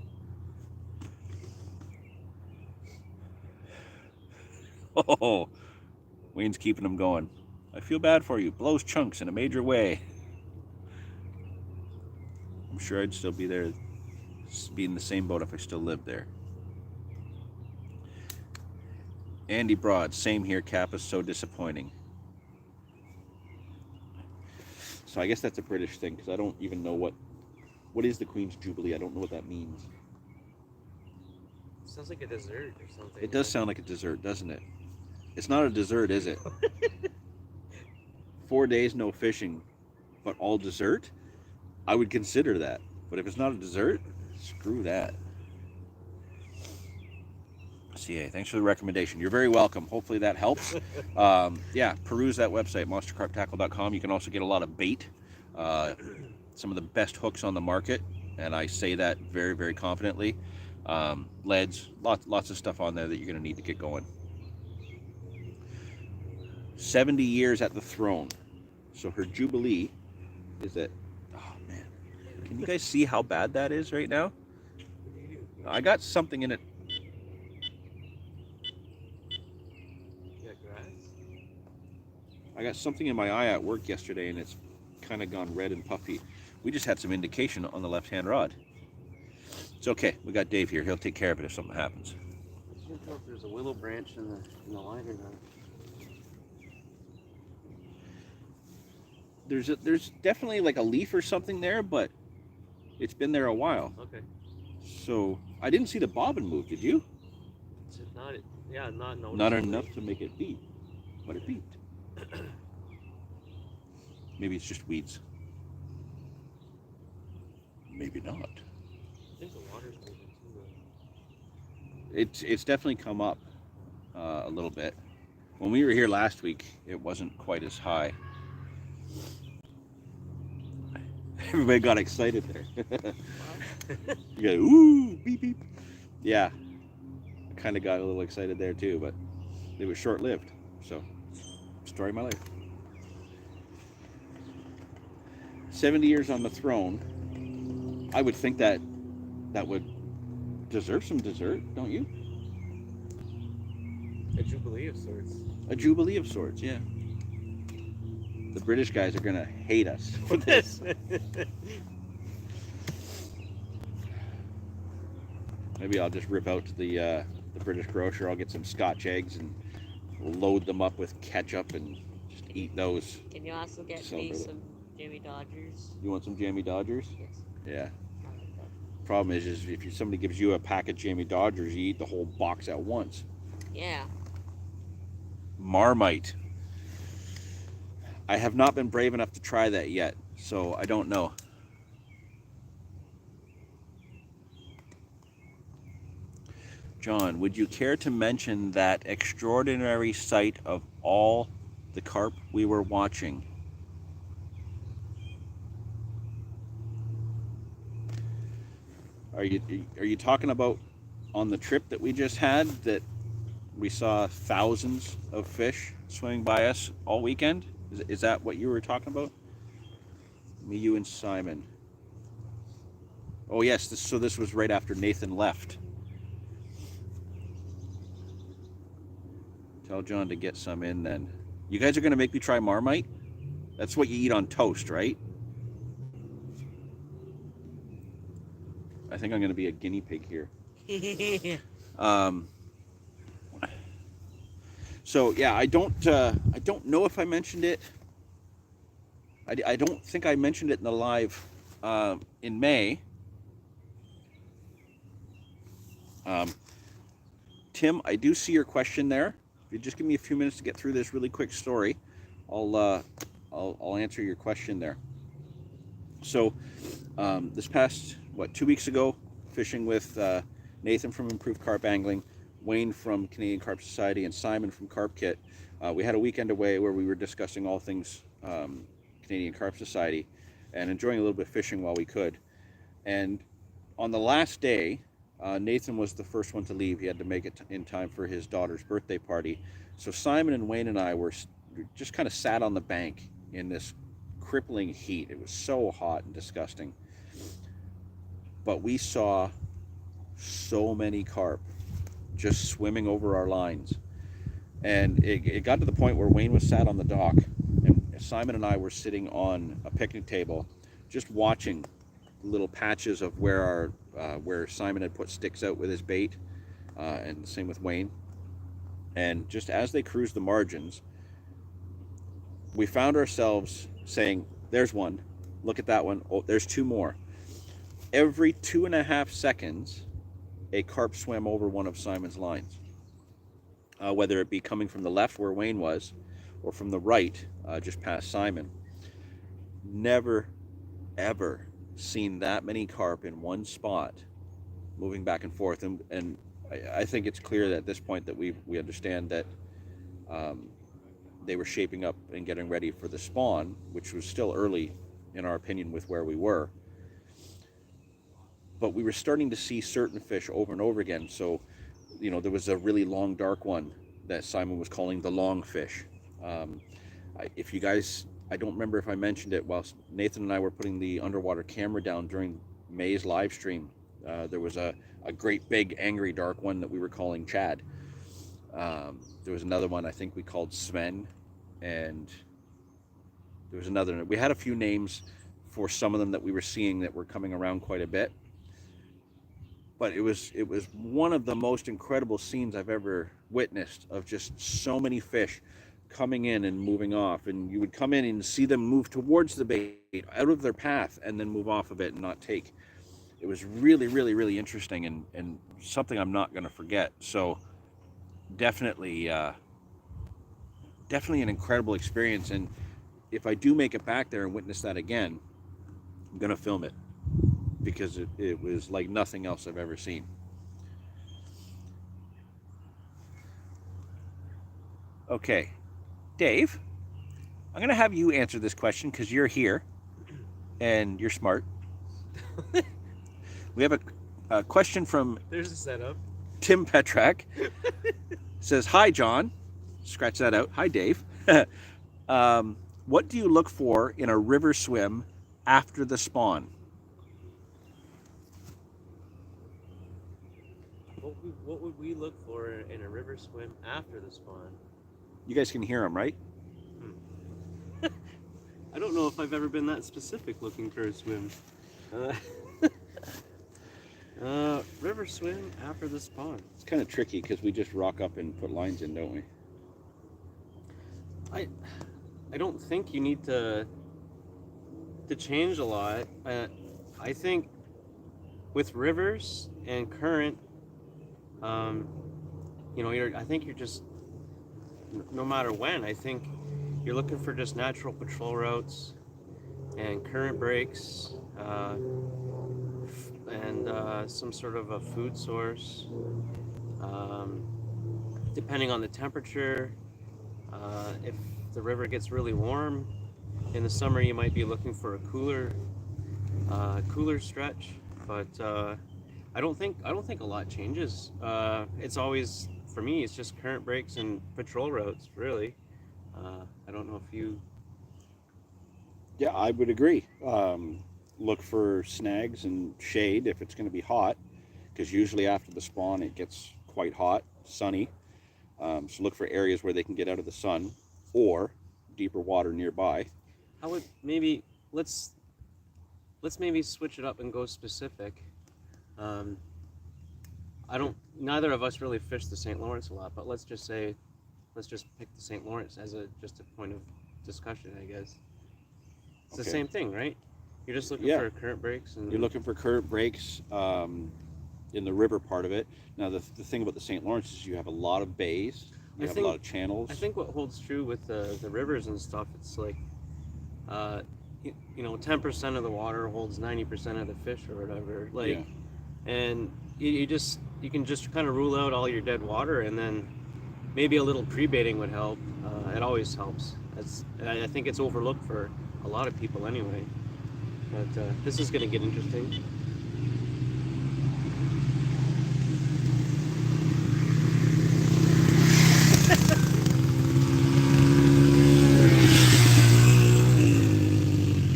Oh, Wayne's keeping them going. I feel bad for you. Blows chunks in a major way. I'm sure I'd still be there, be in the same boat if I still lived there. Andy Broad, same here. Kappa's so disappointing. So I guess that's a British thing, because I don't even know what is the Queen's Jubilee. I don't know what that means. Sounds like a dessert or something. It does sound like a dessert, doesn't it? It's not a dessert, is it? 4 days, no fishing, but all dessert? I would consider that. But if it's not a dessert, screw that. CA, thanks for the recommendation. You're very welcome. Hopefully that helps. Yeah, peruse that website, monstercarptackle.com. You can also get a lot of bait, some of the best hooks on the market, and I say that very, very confidently. Leads, lots of stuff on there that you're going to need to get going. 70 years at the throne. So her Jubilee is at... Oh, man. Can you guys see how bad that is right now? I got something in it. I got something in my eye at work yesterday, and it's kind of gone red and puffy. We just had some indication on the left-hand rod. It's okay. We got Dave here. He'll take care of it if something happens. I can't tell if there's a willow branch in the line or not. There's definitely like a leaf or something there, but it's been there a while. Okay. So I didn't see the bobbin move. Did you? It's not noticeable. Not enough to make it beep, but it beeped. Maybe it's just weeds. Maybe not. I think the water's moving too. It's definitely come up a little bit. When we were here last week, it wasn't quite as high. Everybody got excited there. You go, ooh, beep, beep. Yeah, I kind of got a little excited there too, but it was short-lived. So, story of my life. 70 years on the throne. I would think that would deserve some dessert, don't you? A jubilee of sorts. A jubilee of sorts, yeah. The British guys are gonna hate us for this. Maybe I'll just rip out to the British grocer. I'll get some Scotch eggs and load them up with ketchup and just eat those. Can you also get me some Jammy Dodgers? You want some Jammy Dodgers? Yes. Yeah. Problem is if somebody gives you a pack of Jammy Dodgers, you eat the whole box at once. Yeah. Marmite. I have not been brave enough to try that yet, so I don't know. John, would you care to mention that extraordinary sight of all the carp we were watching? Are you talking about on the trip that we just had that we saw thousands of fish swimming by us all weekend? Is that what you were talking about? Me, you, and Simon. Oh yes, so this was right after Nathan left. Tell John to get some in then. You guys are going to make me try Marmite? That's what you eat on toast, right? I think I'm going to be a guinea pig here. So yeah, I don't know if I mentioned it. I don't think I mentioned it in the live in May. Tim, I do see your question there. If you just give me a few minutes to get through this really quick story, I'll answer your question there. So this past 2 weeks ago, fishing with Nathan from Improved Carp Angling, Wayne from Canadian Carp Society, and Simon from Carp Kit. We had a weekend away where we were discussing all things Canadian Carp Society and enjoying a little bit of fishing while we could. And on the last day, Nathan was the first one to leave. He had to make it in time for his daughter's birthday party. So Simon and Wayne and I were just kind of sat on the bank in this crippling heat. It was so hot and disgusting. But we saw so many carp just swimming over our lines. And it got to the point where Wayne was sat on the dock and Simon and I were sitting on a picnic table just watching little patches of where Simon had put sticks out with his bait, and the same with Wayne. And just as they cruised the margins, we found ourselves saying, there's one, look at that one, oh, there's two more. Every 2.5 seconds, a carp swam over one of Simon's lines, whether it be coming from the left where Wayne was or from the right, just past Simon. Never, ever seen that many carp in one spot moving back and forth. And I think it's clear that at this point that we understand that they were shaping up and getting ready for the spawn, which was still early in our opinion with where we were. But we were starting to see certain fish over and over again. So, there was a really long dark one that Simon was calling the long fish. If you guys, I don't remember if I mentioned it whilst Nathan and I were putting the underwater camera down during May's live stream. There was a great big angry dark one that we were calling Chad. There was another one I think we called Sven, and there was another. We had a few names for some of them that we were seeing that were coming around quite a bit. But it was one of the most incredible scenes I've ever witnessed of just so many fish coming in and moving off. And you would come in and see them move towards the bait, out of their path, and then move off of it and not take. It was really, really, really interesting and something I'm not going to forget. So definitely an incredible experience. And if I do make it back there and witness that again, I'm going to film it, because it was like nothing else I've ever seen. Okay, Dave, I'm going to have you answer this question because you're here and you're smart. We have a question from There's a setup. Tim Petrak. Says, hi, John. Scratch that out. Hi, Dave. What do you look for in a river swim after the spawn? What would we look for in a river swim after the spawn? You guys can hear him, right? I don't know if I've ever been that specific looking for a swim. River swim after the spawn. It's kind of tricky because we just rock up and put lines in, don't we? I don't think you need to change a lot. I think with rivers and current, I think you're just, no matter when, I think you're looking for just natural patrol routes and current breaks, and some sort of a food source. Um, Depending on the temperature, if the river gets really warm in the summer, you might be looking for a cooler stretch. But I don't think a lot changes. It's always, for me, it's just current breaks and patrol routes, really. I don't know if you. Yeah, I would agree. Look for snags and shade if it's going to be hot, because usually after the spawn it gets quite hot, sunny. So look for areas where they can get out of the sun, or deeper water nearby. How would maybe let's maybe switch it up and go specific. Um, I don't. Neither of us really fish the St. Lawrence a lot, but let's just pick the St. Lawrence as just a point of discussion, I guess. It's the same thing, right? You're just looking for current breaks, and You're looking for current breaks in the river part of it. Now, the thing about the St. Lawrence is you have a lot of bays, you have a lot of channels. I think what holds true with the rivers and stuff, it's like, 10% of the water holds 90% of the fish or whatever. Like, and you can just kind of rule out all your dead water, and then maybe a little pre-baiting would help. It always helps. I think it's overlooked for a lot of people anyway. But this is going to get interesting.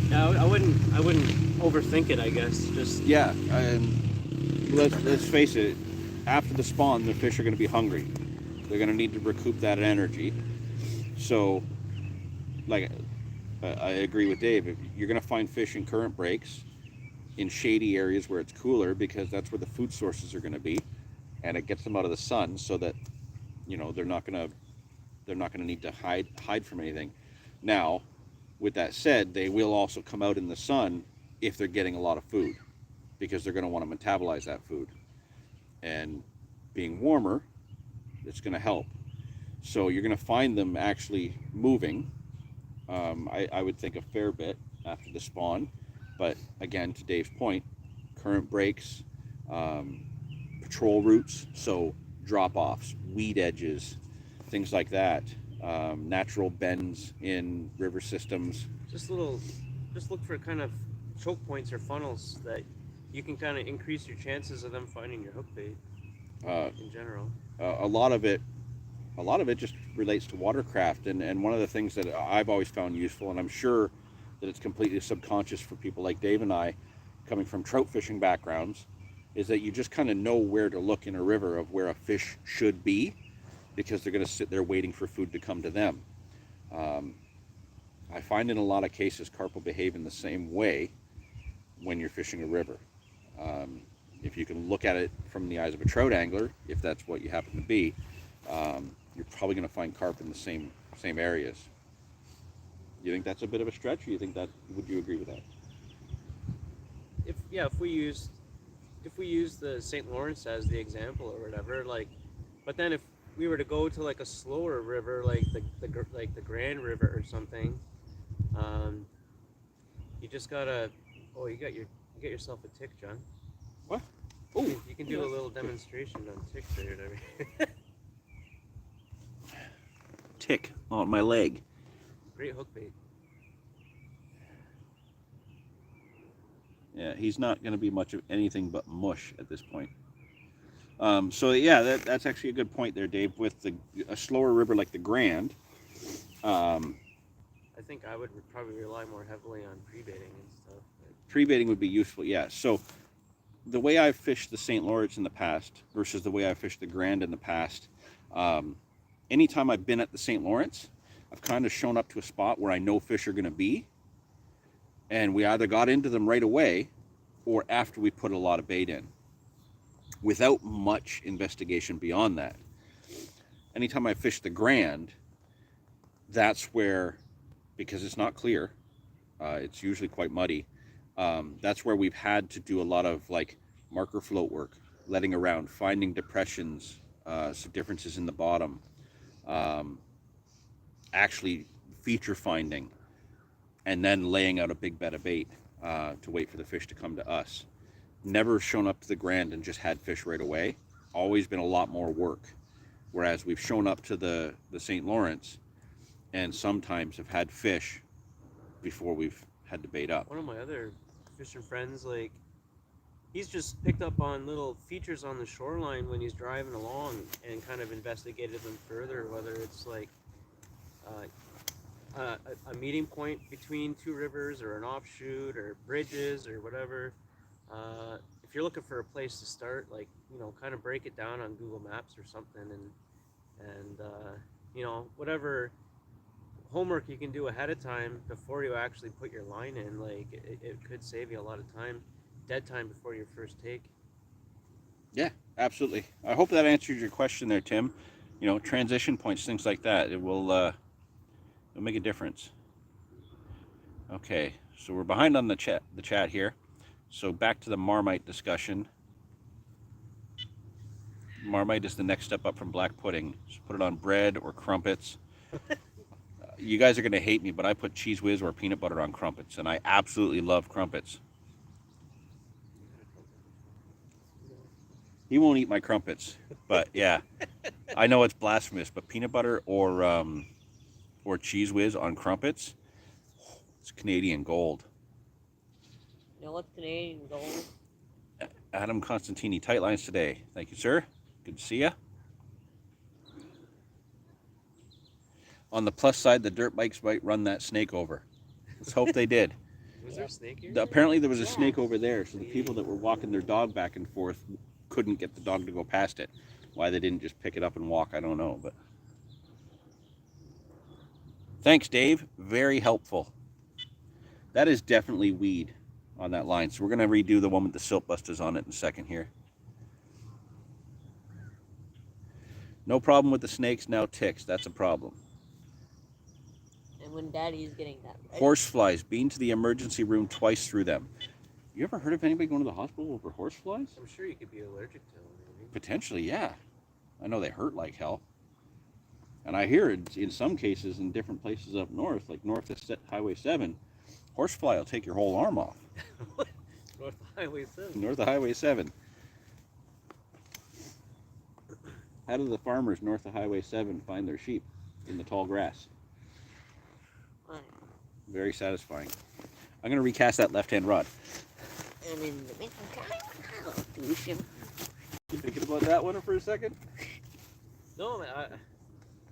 Yeah, I wouldn't overthink it, I guess. Just let's face it. After the spawn, the fish are going to be hungry. They're going to need to recoup that energy. So, like, I agree with Dave. You're going to find fish in current breaks, in shady areas where it's cooler, because that's where the food sources are going to be, and it gets them out of the sun, so that they're not going to need to hide from anything. Now, with that said, they will also come out in the sun if they're getting a lot of food, because they're going to want to metabolize that food, and being warmer, it's going to help. So you're going to find them actually moving. I would think a fair bit after the spawn, but again, to Dave's point, current breaks, patrol routes, so drop-offs, weed edges, things like that, natural bends in river systems. Just look for kind of choke points or funnels that you can kind of increase your chances of them finding your hook bait. In general, a lot of it just relates to watercraft, and one of the things that I've always found useful, and I'm sure that it's completely subconscious for people like Dave and I, coming from trout fishing backgrounds, is that you just kind of know where to look in a river of where a fish should be, because they're going to sit there waiting for food to come to them. I find in a lot of cases carp will behave in the same way when you're fishing a river. If you can look at it from the eyes of a trout angler, if that's what you happen to be, you're probably going to find carp in the same areas. You think that's a bit of a stretch, or would you agree with that? If we use the St. Lawrence as the example or whatever, like, but then if we were to go to like a slower river, like the Grand River or something, you just gotta. Oh, you get yourself a tick, John. What? Oh, you can do a little demonstration on ticks there. Tick on my leg. Great hook bait. Yeah, he's not going to be much of anything but mush at this point. So yeah, that's actually a good point there, Dave. With a slower river like the Grand, I think I would probably rely more heavily on pre-baiting and stuff. pre-baiting would be useful. Yeah. So the way I've fished the St. Lawrence in the past versus the way I fished the Grand in the past, anytime I've been at the St. Lawrence, I've kind of shown up to a spot where I know fish are going to be, and we either got into them right away or after we put a lot of bait in, without much investigation beyond that. Anytime I fish the Grand, that's where, because it's not clear, it's usually quite muddy, that's where we've had to do a lot of like marker float work, letting around, finding depressions, some differences in the bottom, actually feature finding, and then laying out a big bed of bait to wait for the fish to come to us. Never shown up to the Grand and just had fish right away. Always been a lot more work. Whereas we've shown up to the St. Lawrence and sometimes have had fish before we've had to bait up. One of my other fishing friends, like, he's just picked up on little features on the shoreline when he's driving along and kind of investigated them further, whether it's like a meeting point between two rivers or an offshoot or bridges or whatever. If you're looking for a place to start, like, you know, kind of break it down on Google Maps or something, and you know, whatever homework you can do ahead of time before you actually put your line in, like, it could save you a lot of time, dead time before your first take. Yeah, absolutely. I hope that answers your question there, Tim. You know, transition points, things like that, it'll make a difference. Okay, so we're behind on the chat here. So back to the Marmite discussion. Marmite is the next step up from black pudding. So put it on bread or crumpets. You guys are going to hate me, but I put cheese whiz or peanut butter on crumpets, and I absolutely love crumpets. He won't eat my crumpets, but yeah, I know it's blasphemous, but peanut butter or cheese whiz on crumpets, it's Canadian gold. You know what's Canadian gold? Adam Constantini, tight lines today. Thank you, sir. Good to see ya. On the plus side, the dirt bikes might run that snake over. Let's hope they did. Was there a snake here? Apparently there was a snake over there, so the people that were walking their dog back and forth couldn't get the dog to go past it. Why they didn't just pick it up and walk, I don't know. But thanks, Dave. Very helpful. That is definitely weed on that line. So we're going to redo the one with the silt busters on it in a second here. No problem with the snakes, now ticks. That's a problem. And when Daddy's getting that ready. Horseflies. Been to the emergency room twice through them. You ever heard of anybody going to the hospital over horseflies? I'm sure you could be allergic to them, maybe. Potentially, yeah. I know they hurt like hell. And I hear it in some cases in different places up north, like north of Highway 7, horsefly will take your whole arm off. North of Highway 7. North of Highway 7. How do the farmers north of Highway 7 find their sheep in the tall grass? Very satisfying. I'm going to recast that left-hand rod. And in the meantime, I'll do some. You thinking about that one for a second? No,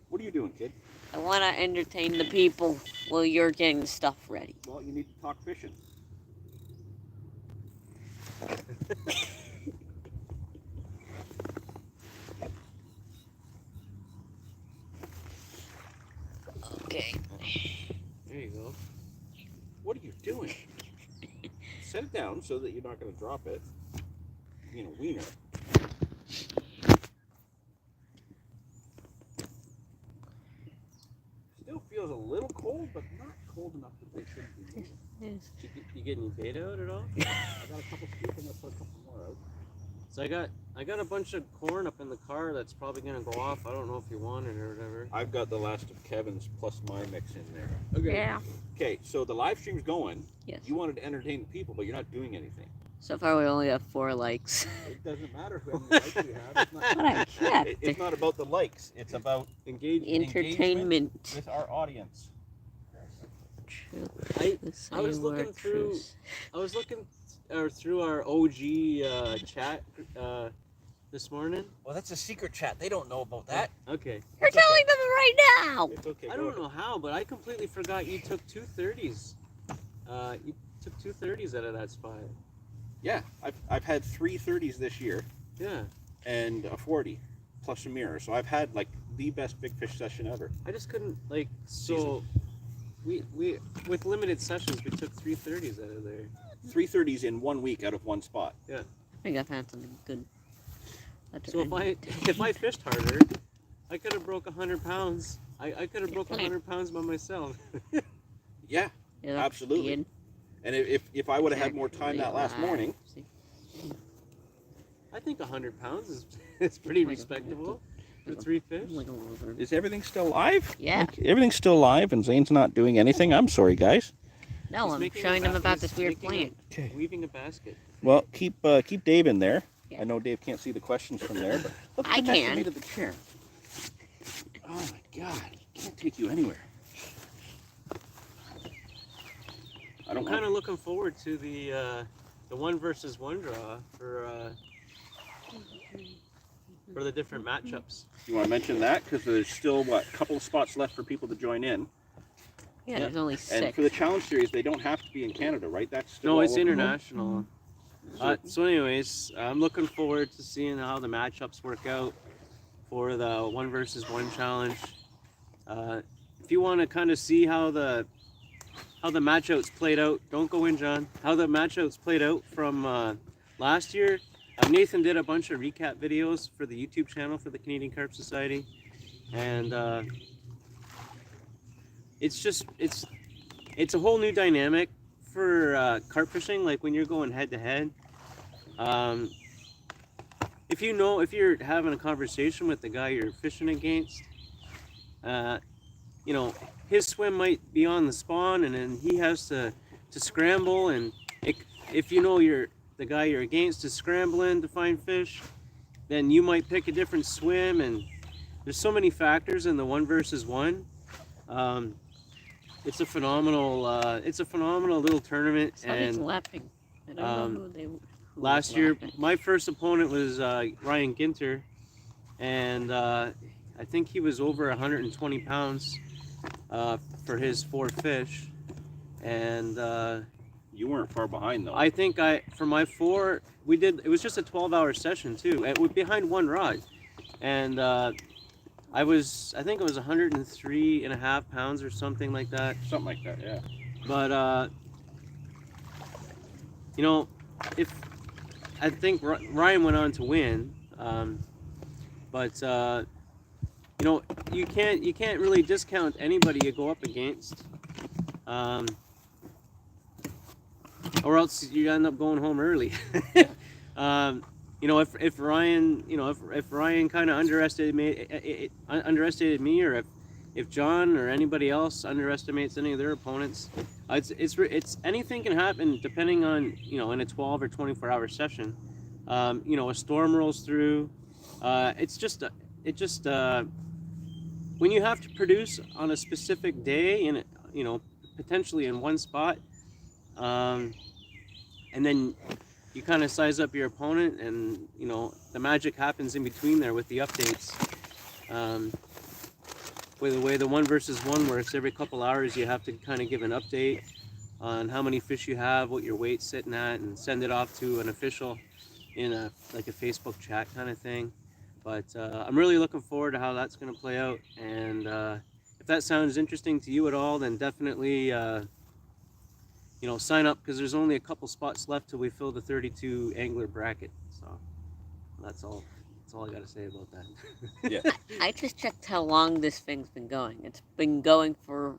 What are you doing, kid? I want to entertain the people while you're getting stuff ready. Well, you need to talk fishing. Okay. there you go. What are you doing? Set it down so that you're not going to drop it. Being a wiener. Still feels a little cold, but not cold enough that they shouldn't be moving. Yes. You get any bait out at all? I got a couple scoop and I'll put a couple more out. So I got a bunch of corn up in the car that's probably gonna go off. I don't know if you want it or whatever. I've got the last of Kevin's plus my mix in there. Okay. Yeah. Okay, so the live stream's going. Yes. You wanted to entertain the people, but you're not doing anything. So far, we only have 4 likes. It doesn't matter how many likes you have. It's not, But I checked. it's not about the likes. It's about Entertainment. with our audience. True. I was looking through. I was looking through our OG chat this morning. Well, that's a secret chat. They don't know about that. Okay. You're telling them right now. It's okay. I don't know how, but I completely forgot you took 2 30s. You took 2 30s out of that spot. Yeah, I've had 3 30s this year Yeah. and a 40 plus a mirror. So I've had like the best big fish session ever. I just couldn't like so. We with limited sessions we took 3 30s out of there. 3 30s in 1 week out of one spot. I think I found something good. So if I fished harder, I could have broke 100 pounds. I could have broke 100 pounds by myself. Yeah, absolutely. Good. And if I would have had more time that last morning, I think 100 pounds is pretty respectable for 3 fish. Like a lizard. Is everything still live? Yeah. Like, everything's still live and Zane's not doing anything? I'm sorry, guys. No, He's I'm making showing a them about he's this weird making a- plant. Okay. Weaving a basket. Well, keep Dave in there. Yeah. I know Dave can't see the questions from there, but look I at the mess you can. made of the chair. Oh my God, can't take you anywhere. I I'm don't kind want. of looking forward to the 1 versus 1 draw for the different matchups. You want to mention that because there's still a couple of spots left for people to join in. Yeah, there's only And 6. for the challenge series, they don't have to be in Canada, right? That's still No, all it's over the world. international. So anyways, I'm looking forward to seeing how the matchups work out for the 1 versus 1 challenge. If you want to kind of see how the matchups played out, don't go in, John. How the matchups played out from last year. Nathan did a bunch of recap videos for the YouTube channel for the Canadian Carp Society, and it's a whole new dynamic for carp fishing. Like when you're going head to head, if you're having a conversation with the guy you're fishing against, his swim might be on the spawn, and then he has to scramble, and if the guy you're against is scrambling to find fish, then you might pick a different swim, and there's so many factors in the 1 versus 1. It's a phenomenal little tournament. Somebody's And laughing. I don't know who last was year, laughing. my first opponent was Ryan Ginter, and I think he was over 120 pounds for his 4 fish, and You weren't far behind though. I think for my 4, it was just a 12-hour session too, behind 1 rod, and I think it was 103.5 pounds or something like that. Something like that, yeah. But if I think Ryan went on to win, but you can't really discount anybody you go up against, or else you end up going home early. If Ryan, if Ryan kind of underestimated me, or if John or anybody else underestimates any of their opponents, it's anything can happen depending on in a 12 or 24-hour session. A storm rolls through. When you have to produce on a specific day in potentially in one spot, and then you kind of size up your opponent, and the magic happens in between there with the updates. With the way the 1 versus 1 works, every couple hours you have to kind of give an update on how many fish you have, what your weight's sitting at, and send it off to an official in a Facebook chat kind of thing. But I'm really looking forward to how that's going to play out, and if that sounds interesting to you at all, then definitely sign up, because there's only a couple spots left till we fill the 32 angler bracket. So that's all I got to say about that. Yeah. I just checked how long this thing's been going. It's been going for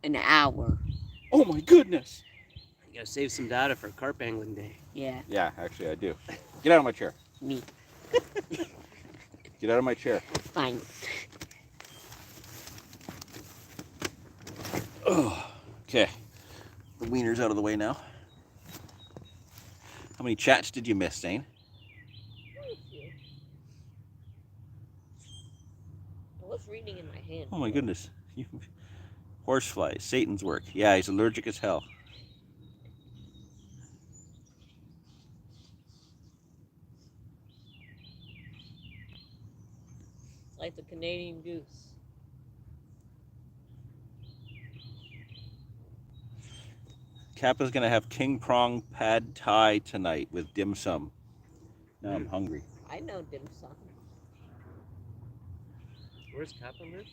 an hour. Oh my goodness. You gotta save some data for Carp Angling Day. Yeah, Yeah, actually I do. Get out of my chair. me. Get out of my chair. Fine. Oh, okay. The wiener's out of the way now. How many chats did you miss, Zane? I was reading in my hand. Oh my goodness. Horseflies, Satan's work. Yeah, he's allergic as hell. It's like the Canadian goose. Kappa's gonna have king prong pad thai tonight with dim sum. Now I'm hungry. I know dim sum. Where's Kappa live?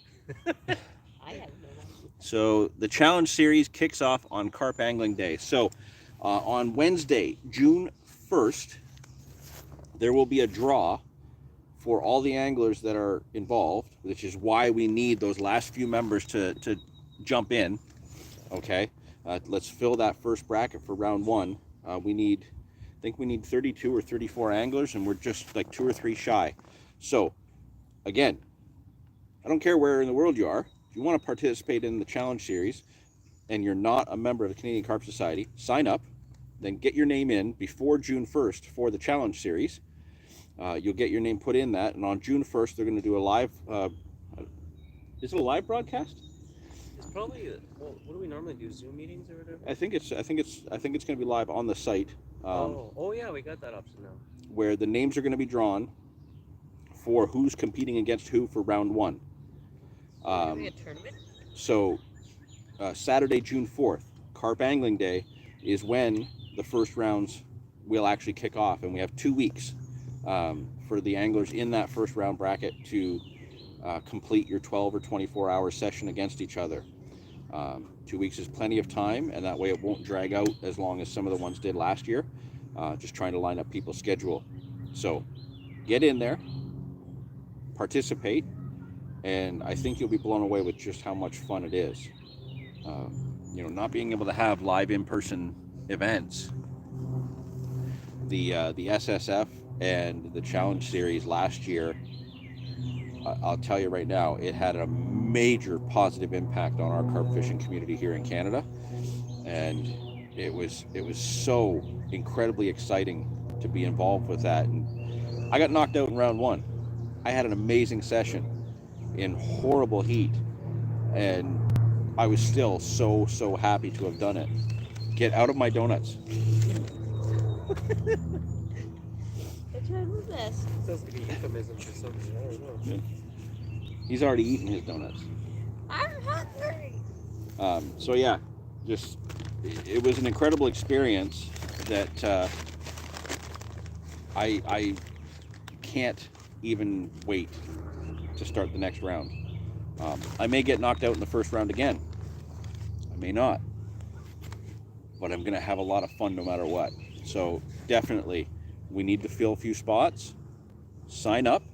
I have no idea. So the challenge series kicks off on Carp Angling Day. So on Wednesday, June 1st, there will be a draw for all the anglers that are involved, which is why we need those last few members to jump in. Okay, let's fill that first bracket for round 1. We need I think we need 32 or 34 anglers, and we're just like 2 or 3 shy. So, again, I don't care where in the world you are. If you want to participate in the challenge series and you're not a member of the Canadian Carp Society, sign up, then get your name in before June 1st for the challenge series. You'll get your name put in that, and on June 1st, they're going to do a live, is it a live broadcast? It's probably, well, what do we normally do? Zoom meetings or whatever? I think it's going to be live on the site. Oh yeah, we got that option now. Where the names are going to be drawn for who's competing against who for round 1. Maybe a tournament? So Saturday, June 4th, Carp Angling Day, is when the first rounds will actually kick off, and we have 2 weeks for the anglers in that first round bracket to complete your 12 or 24 hour session against each other. 2 weeks is plenty of time, and that way it won't drag out as long as some of the ones did last year. Just trying to line up people's schedule. So get in there, participate, and I think you'll be blown away with just how much fun it is. Not being able to have live in-person events. The SSF and the Challenge Series last year, I'll tell you right now, it had a major positive impact on our carp fishing community here in Canada, and it was so incredibly exciting to be involved with that. And I got knocked out in round 1. I had an amazing session in horrible heat, and I was still so happy to have done it. Get out of my donuts. I tried my best. Sounds like a euphemism for something. I don't know. He's already eaten his donuts. I'm hungry. So yeah, just it was an incredible experience that I can't even wait to start the next round. I may get knocked out in the first round again. I may not. But I'm going to have a lot of fun no matter what. So definitely, we need to fill a few spots. Sign up.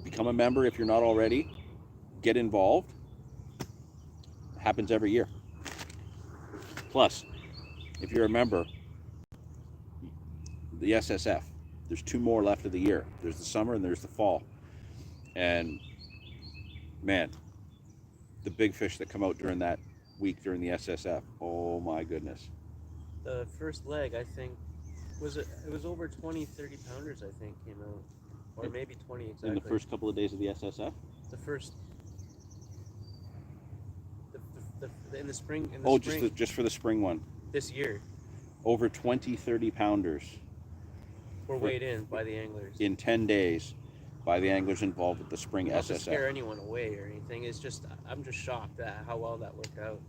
Become a member if you're not already. Get involved. It happens every year. Plus, if you're a member, the SSF, there's 2 more left of the year. There's the summer and there's the fall. And man, the big fish that come out during that week during the SSF, oh my goodness. The first leg, I think, it was over 20, 30 pounders, I think, came out. Or maybe 20 exactly. In the first couple of days of the SSF? The first... in the spring... just for the spring one. This year. Over 20, 30 pounders. Were weighed in by the anglers. In 10 days by the anglers involved with the spring Not SSF. to scare anyone away or anything. It's just, I'm just shocked at how well that worked out.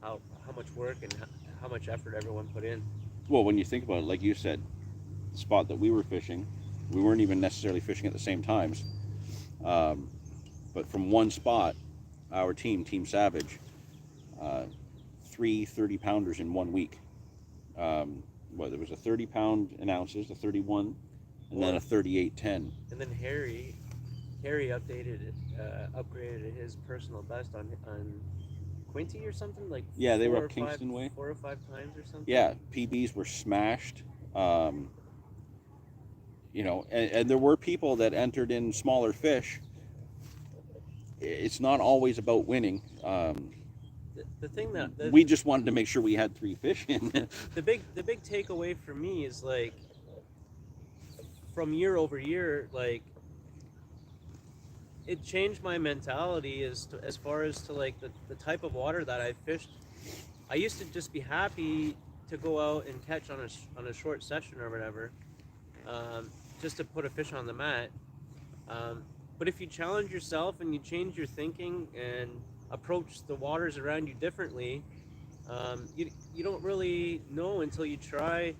How much work and how much effort everyone put in. Well, when you think about it, like you said, the spot that we were fishing, we weren't even necessarily fishing at the same times. But from one spot, our team, Team Savage, 3 30-pounders in 1 week. There was a 30-pound in ounces, a 31, and then a 38.10. And then Harry upgraded his personal best on Quinty or something, like they were up Kingston way 4 or 5 times or something. Yeah, PBs were smashed. And there were people that entered in smaller fish. It's not always about winning. The thing that we just wanted to make sure we had 3 fish in. the big takeaway for me is, like, from year over year, like, it changed my mentality as far as to like the type of water that I fished. I used to just be happy to go out and catch on a short session or whatever, just to put a fish on the mat. But if you challenge yourself and you change your thinking and approach the waters around you differently, you don't really know until you try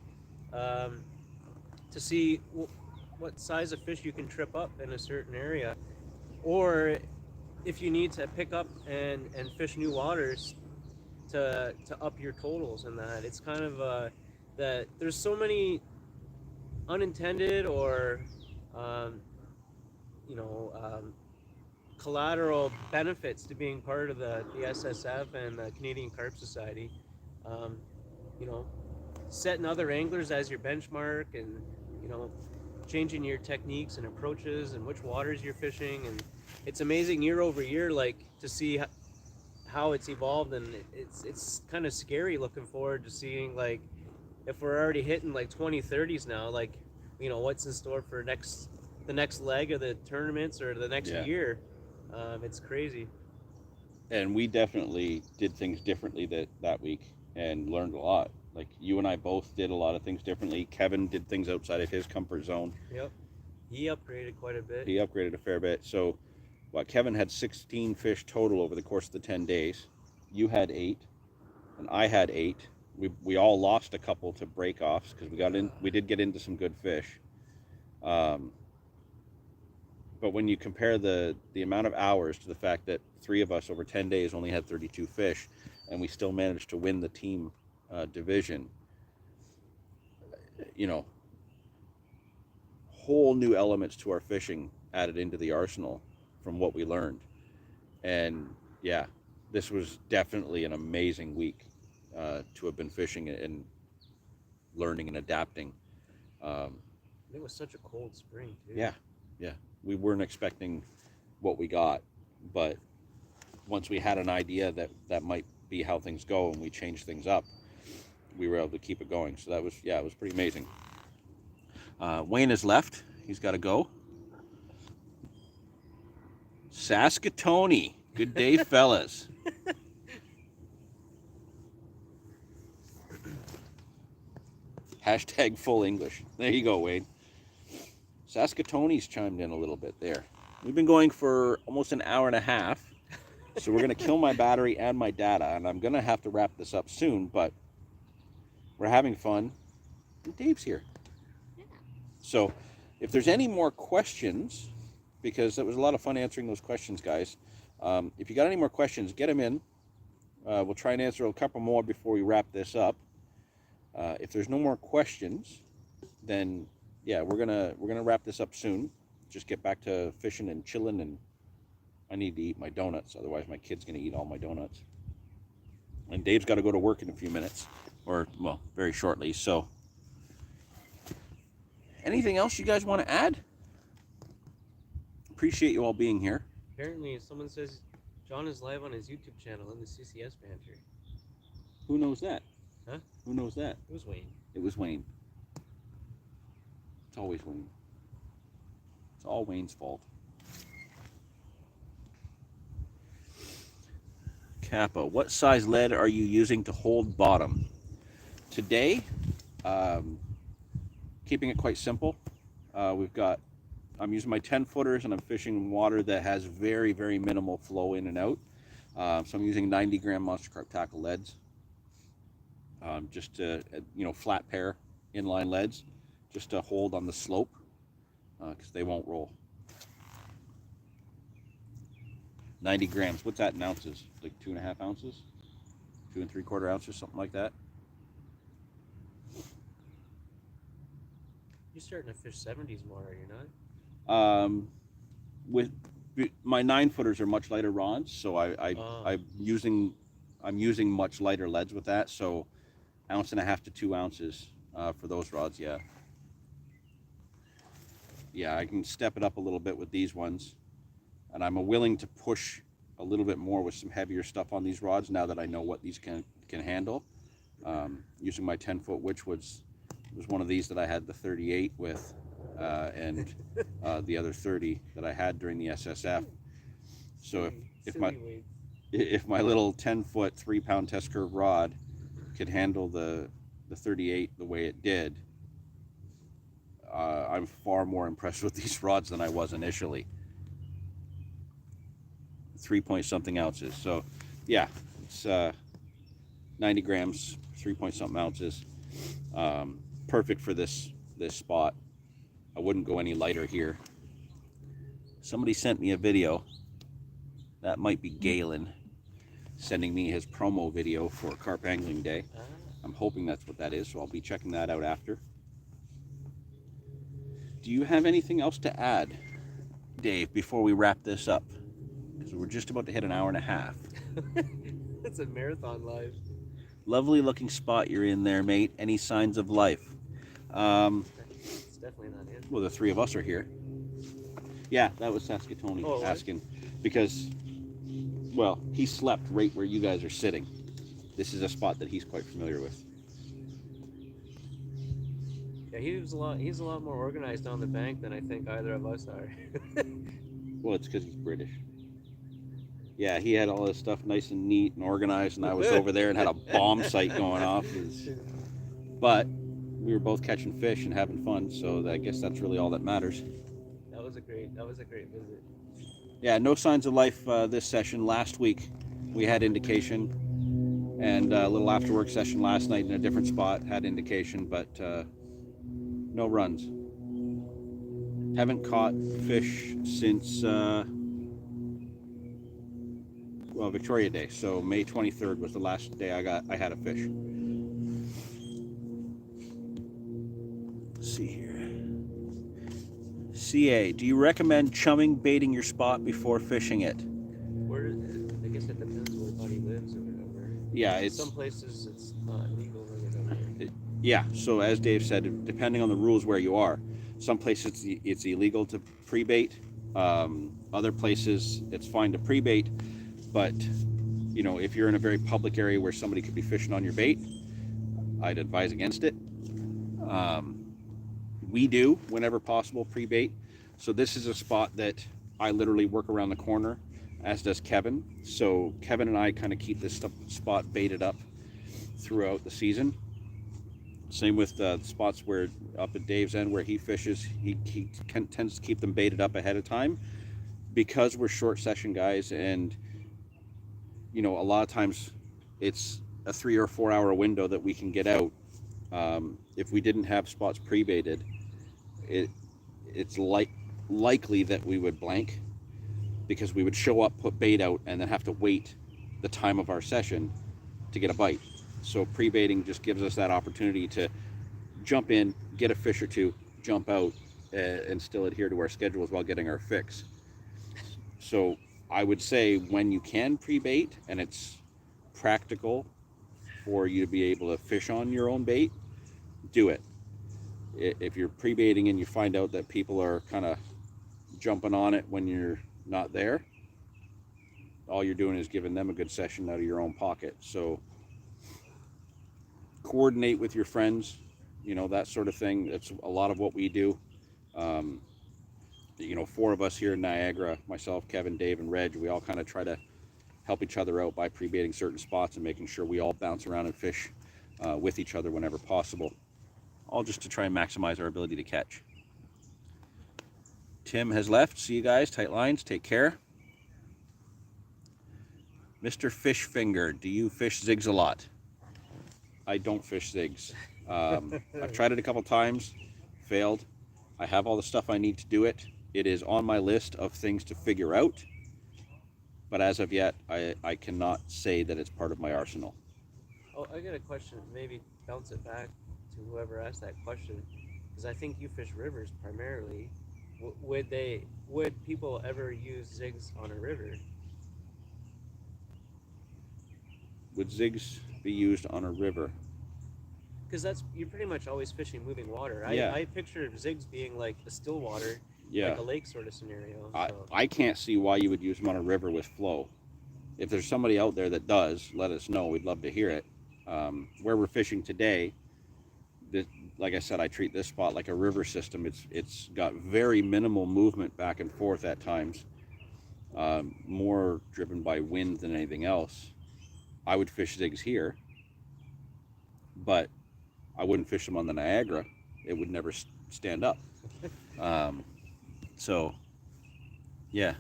to see what size of fish you can trip up in a certain area, or if you need to pick up and fish new waters to up your totals. And that it's kind of that there's so many unintended or collateral benefits to being part of the SSF and the Canadian Carp Society. setting other anglers as your benchmark, and you know, changing your techniques and approaches and which waters you're fishing. And it's amazing year over year, like to see how it's evolved, and it's kind of scary looking forward to seeing, like, if we're already hitting like 2030s now, like, you know, what's in store for the next leg of the tournaments or the next Yeah. year. It's crazy. And we definitely did things differently that week and learned a lot. Like, you and I both did a lot of things differently. Kevin did things outside of his comfort zone. Yep. He upgraded quite a bit. He upgraded a fair bit. So, Kevin had 16 fish total over the course of the 10 days. You had 8, and I had 8. We all lost a couple to break-offs because we did get into some good fish. But when you compare the amount of hours to the fact that 3 of us over 10 days only had 32 fish, and we still managed to win the team division, you know, whole new elements to our fishing added into the arsenal from what we learned. And yeah, this was definitely an amazing week to have been fishing and learning and adapting. It was such a cold spring too. Yeah. We weren't expecting what we got, but once we had an idea that might be how things go and we changed things up, we were able to keep it going. So it was pretty amazing. Wayne has left. He's got to go. Saskatoon. Good day, fellas. Hashtag full English. There you go, Wayne. Saskatoon's chimed in a little bit there. We've been going for almost an hour and a half, so we're going to kill my battery and my data, and I'm going to have to wrap this up soon, but we're having fun. And Dave's here. Yeah. So if there's any more questions, because it was a lot of fun answering those questions, guys. If you got any more questions, get them in. We'll try and answer a couple more before we wrap this up. If there's no more questions, then yeah, we're gonna wrap this up soon. Just get back to fishing and chilling, and I need to eat my donuts. Otherwise, my kid's gonna eat all my donuts. And Dave's got to go to work in a few minutes, or well, very shortly. So, anything else you guys want to add? Appreciate you all being here. Apparently, someone says John is live on his YouTube channel in the CCS banter. Who knows that? Huh? Who knows that? It was Wayne. It was Wayne. It's always Wayne. It's all Wayne's fault. Kappa, what size lead are you using to hold bottom? Today, keeping it quite simple. I'm using my 10 footers and I'm fishing in water that has very, very minimal flow in and out. So I'm using 90 gram Monster Carp tackle leads. Just to, flat pair inline leads, just to hold on the slope, because they won't roll. 90 grams, what's that in ounces? Like 2.5 ounces? 2 3/4 ounces, something like that. You're starting to fish 70s more, are you not? With my 9 footers are much lighter rods, so I'm using much lighter leads with that. So 1.5 ounces to 2 ounces for those rods. Yeah, I can step it up a little bit with these ones, and I'm willing to push a little bit more with some heavier stuff on these rods now that I know what these can handle. Using my 10-foot, which was one of these that I had the 38 with, and the other 30 that I had during the SSF. So if my little 10-foot 3-pound test curve rod could handle the 38 the way it did, I'm far more impressed with these rods than I was initially. 3-point-something ounces. So yeah, it's 90 grams, 3-point-something ounces. Perfect for this spot. I wouldn't go any lighter here. Somebody sent me a video. That might be Galen sending me his promo video for Carp Angling Day. I'm hoping that's what that is, so I'll be checking that out after. Do you have anything else to add, Dave, before we wrap this up? Because we're just about to hit an hour and a half. It's a marathon live. Lovely looking spot you're in there, mate. Any signs of life? It's definitely not it. Well, the three of us are here. Yeah, that was Saskatoon Oh, it was? asking because, well, he slept right where you guys are sitting. This is a spot that he's quite familiar with. Yeah, he's a lot more organized on the bank than I think either of us are. Well, it's because he's British. Yeah, he had all his stuff nice and neat and organized, and I was over there and had a bomb site going off. But we were both catching fish and having fun, so I guess that's really all that matters. That was a great visit. Yeah, no signs of life this session. Last week we had indication, and a little after work session last night in a different spot had indication, but no runs. Haven't caught fish since Victoria Day. So May 23rd was the last day I had a fish. Let's see here. CA, do you recommend chumming baiting your spot before fishing it? I guess it depends where buddy lives or whatever. Yeah, it's some places it's not legal or whatever. Yeah, so as Dave said, depending on the rules where you are, some places it's illegal to pre-bait. Other places it's fine to pre-bait, but you know, if you're in a very public area where somebody could be fishing on your bait, I'd advise against it. We do, whenever possible, pre-bait. So this is a spot that I literally work around the corner, as does Kevin. So Kevin and I kind of keep this spot baited up throughout the season. Same with the spots where up at Dave's End where he fishes, he tends to keep them baited up ahead of time because we're short session guys, and you know, a lot of times it's a 3 or 4 hour window that we can get out. If we didn't have spots pre-baited, it's likely that we would blank because we would show up, put bait out, and then have to wait the time of our session to get a bite. So pre-baiting just gives us that opportunity to jump in, get a fish or two, jump out, and still adhere to our schedules while getting our fix. So I would say when you can pre-bait and it's practical for you to be able to fish on your own bait, do it. If you're pre-baiting and you find out that people are kind of jumping on it when you're not there, all you're doing is giving them a good session out of your own pocket. So coordinate with your friends, you know, that sort of thing. That's a lot of what we do. You know, 4 of us here in Niagara, myself, Kevin, Dave, and Reg, we all kind of try to help each other out by pre-baiting certain spots and making sure we all bounce around and fish with each other whenever possible, all just to try and maximize our ability to catch. Tim has left. See you guys. Tight lines. Take care. Mr. Fish Finger, do you fish zigs a lot? I don't fish zigs. I've tried it a couple times, failed. I have all the stuff I need to do it. It is on my list of things to figure out, but as of yet, I cannot say that it's part of my arsenal. Oh, I got a question. Maybe bounce it back to whoever asked that question, because I think you fish rivers primarily. Would people ever use zigs on a river? Would zigs be used on a river? Because you're pretty much always fishing moving water. Yeah. I picture zigs being like a still water, Yeah. like a lake sort of scenario. So. I can't see why you would use them on a river with flow. If there's somebody out there that does, let us know. We'd love to hear it. Where we're fishing today, like I said, I treat this spot like a river system. It's got very minimal movement back and forth at times, more driven by wind than anything else. I would fish zigs here, but I wouldn't fish them on the Niagara. It would never stand up. So, yeah.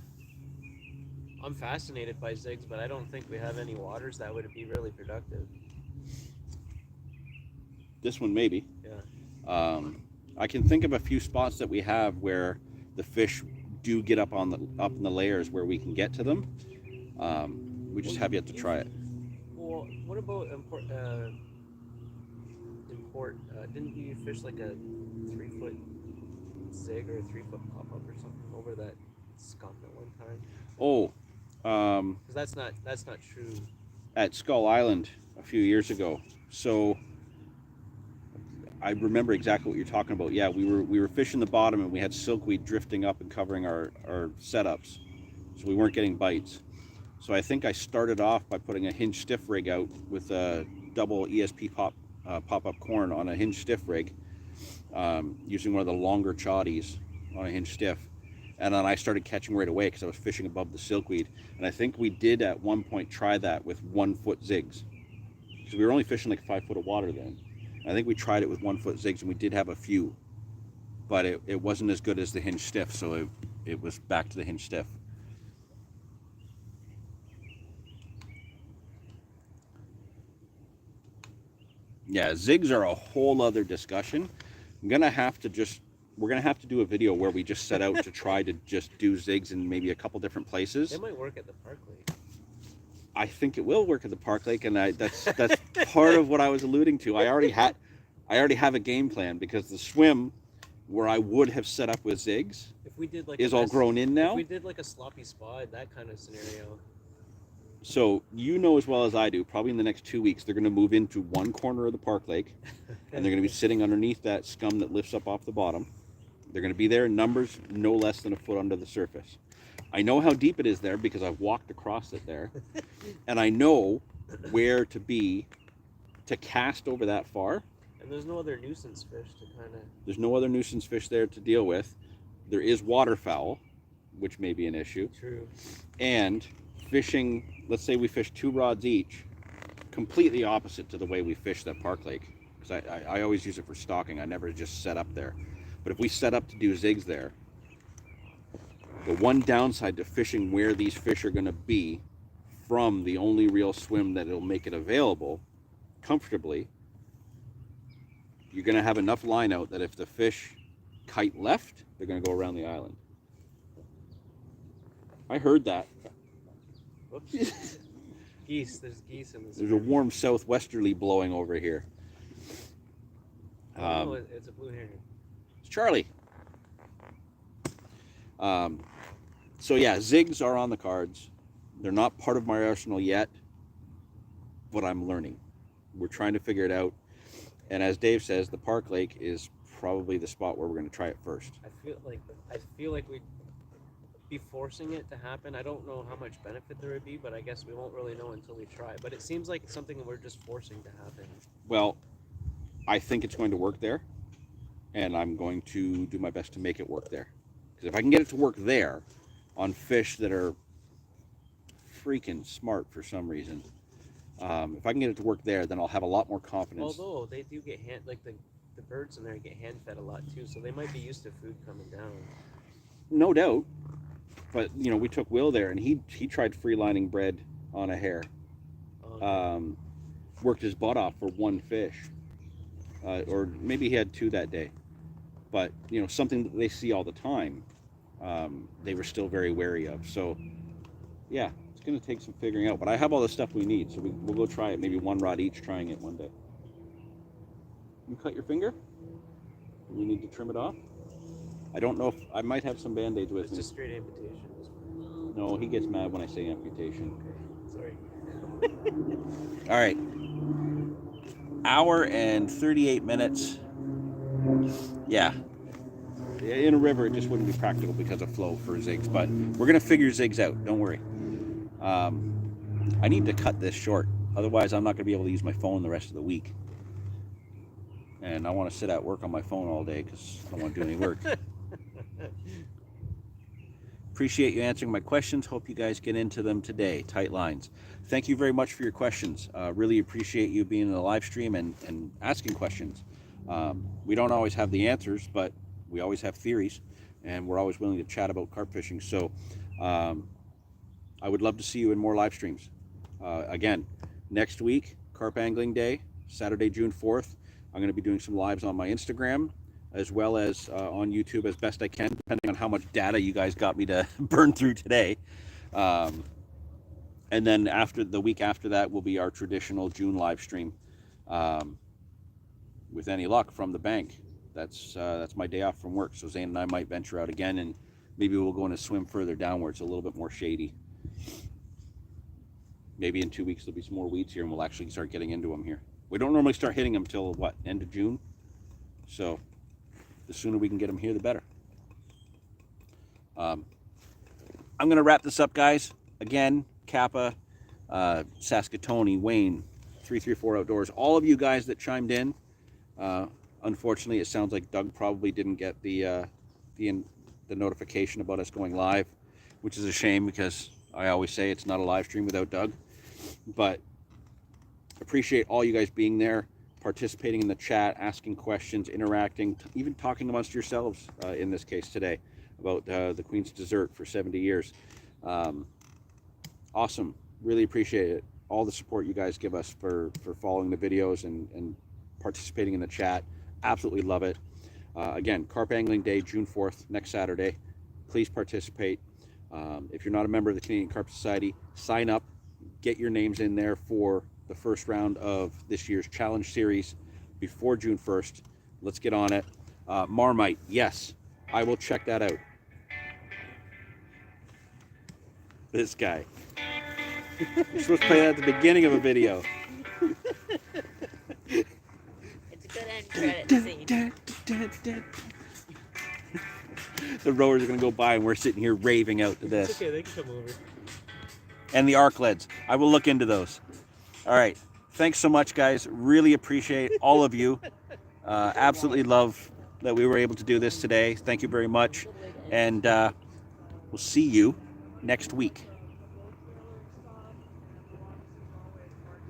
I'm fascinated by zigs, but I don't think we have any waters that would be really productive. This one maybe. Yeah. I can think of a few spots that we have where the fish do get up in the layers where we can get to them. We just have yet to try it. Well, what about import? Didn't you fish like a 3-foot zig or a 3-foot pop-up or something over that skunk at one time? Oh, Because that's not true. at Skull Island a few years ago. So I remember exactly what you're talking about. Yeah, we were fishing the bottom and we had silkweed drifting up and covering our setups, so we weren't getting bites. So I think I started off by putting a hinge stiff rig out with a double ESP pop-up corn on a hinge stiff rig, using one of the longer chotties on a hinge stiff. And then I started catching right away because I was fishing above the silkweed. And I think we did at one point try that with 1 foot zigs, because we were only fishing like 5 foot of water then. And I think we tried it with 1 foot zigs, and we did have a few, but it wasn't as good as the hinge stiff, so it was back to the hinge stiff. Yeah, zigs are a whole other discussion. We're gonna have to do a video where we just set out to try to just do zigs in maybe a couple different places. It might work at the Park Lake. I think it will work at the Park Lake, and that's part of what I was alluding to. I already have a game plan, because the swim where I would have set up with zigs If we did like is all grown in now. If we did like a sloppy spot, that kind of scenario. So you know as well as I do, probably in the next 2 weeks, they're going to move into one corner of the Park Lake, and they're going to be sitting underneath that scum that lifts up off the bottom. They're going to be there in numbers no less than a foot under the surface. I know how deep it is there because I've walked across it there, and I know where to be to cast over that far. And there's no other nuisance fish to kind of... There's no other nuisance fish there to deal with. There is waterfowl, which may be an issue. True. And fishing, let's say we fish 2 rods each, completely opposite to the way we fish that Park Lake, because I always use it for stocking. I never just set up there. But if we set up to do zigs there, the one downside to fishing where these fish are going to be from the only real swim that will make it available comfortably, you're going to have enough line out that if the fish kite left, they're going to go around the island. I heard that. Whoops. Geese. There's geese in this. There's a warm southwesterly blowing over here. Oh, it's a blue heron. It's Charlie. So yeah, zigs are on the cards. They're not part of my arsenal yet, but I'm learning. We're trying to figure it out. And as Dave says, the Park Lake is probably the spot where we're going to try it first. I feel like we'd be forcing it to happen. I don't know how much benefit there would be, but I guess we won't really know until we try. But it seems like it's something we're just forcing to happen. Well, I think it's going to work there, and I'm going to do my best to make it work there. Because if I can get it to work there on fish that are freaking smart for some reason, if I can get it to work there, then I'll have a lot more confidence. Although they do get the birds in there get hand fed a lot too, so they might be used to food coming down. No doubt. But you know, we took Will there, and he tried freelining bread on a hare. Worked his butt off for 1 fish, or maybe he had 2 that day. But you know, something that they see all the time, they were still very wary of. So yeah, it's going to take some figuring out. But I have all the stuff we need, so we'll go try it. Maybe 1 rod each, trying it one day. You cut your finger? You need to trim it off? I don't know if I might have some band-aids with me. It's a straight amputation. No, he gets mad when I say amputation. Okay. Sorry. All right. Hour and 38 minutes. Yeah. In a river, it just wouldn't be practical because of flow for zigs, but we're going to figure zigs out. Don't worry. I need to cut this short. Otherwise, I'm not going to be able to use my phone the rest of the week. And I want to sit at work on my phone all day because I don't want to do any work. Appreciate you answering my questions. Hope you guys get into them today. Tight lines. Thank you very much for your questions. Really appreciate you being in the live stream and asking questions. We don't always have the answers, but we always have theories, and we're always willing to chat about carp fishing. So I would love to see you in more live streams. Again, next week, Carp Angling Day, Saturday, June 4th. I'm going to be doing some lives on my Instagram, as well as on YouTube as best I can, depending on how much data you guys got me to burn through today. And then after the week after that will be our traditional June live stream, with any luck from the bank. That's my day off from work. So Zane and I might venture out again, and maybe we'll go on a swim further down where it's a little bit more shady. maybe in 2 weeks there'll be some more weeds here, and we'll actually start getting into them here. We don't normally start hitting them till what, end of June? So the sooner we can get them here, the better. I'm going to wrap this up, guys. Again, Kappa, Saskatoon, Wayne, 334 Outdoors, all of you guys that chimed in. Unfortunately, it sounds like Doug probably didn't get the notification about us going live, which is a shame because I always say it's not a live stream without Doug. But appreciate all you guys being there, participating in the chat, asking questions, interacting, even talking amongst yourselves in this case today about the Queen's Dessert for 70 years. Awesome. Really appreciate it. All the support you guys give us for following the videos and participating in the chat. Absolutely love it. Again, Carp Angling Day, June 4th, next Saturday. Please participate. If you're not a member of the Canadian Carp Society, sign up. Get your names in there for the first round of this year's challenge series before June 1st. Let's get on it. Marmite, yes, I will check that out. This guy. You're supposed to play that at the beginning of a video. It's a good end credit scene. The rowers are going to go by and we're sitting here raving out to this. It's okay, they can come over. And the arc leads. I will look into those. All right. Thanks so much, guys. Really appreciate all of you. Absolutely love that we were able to do this today. Thank you very much. And we'll see you next week.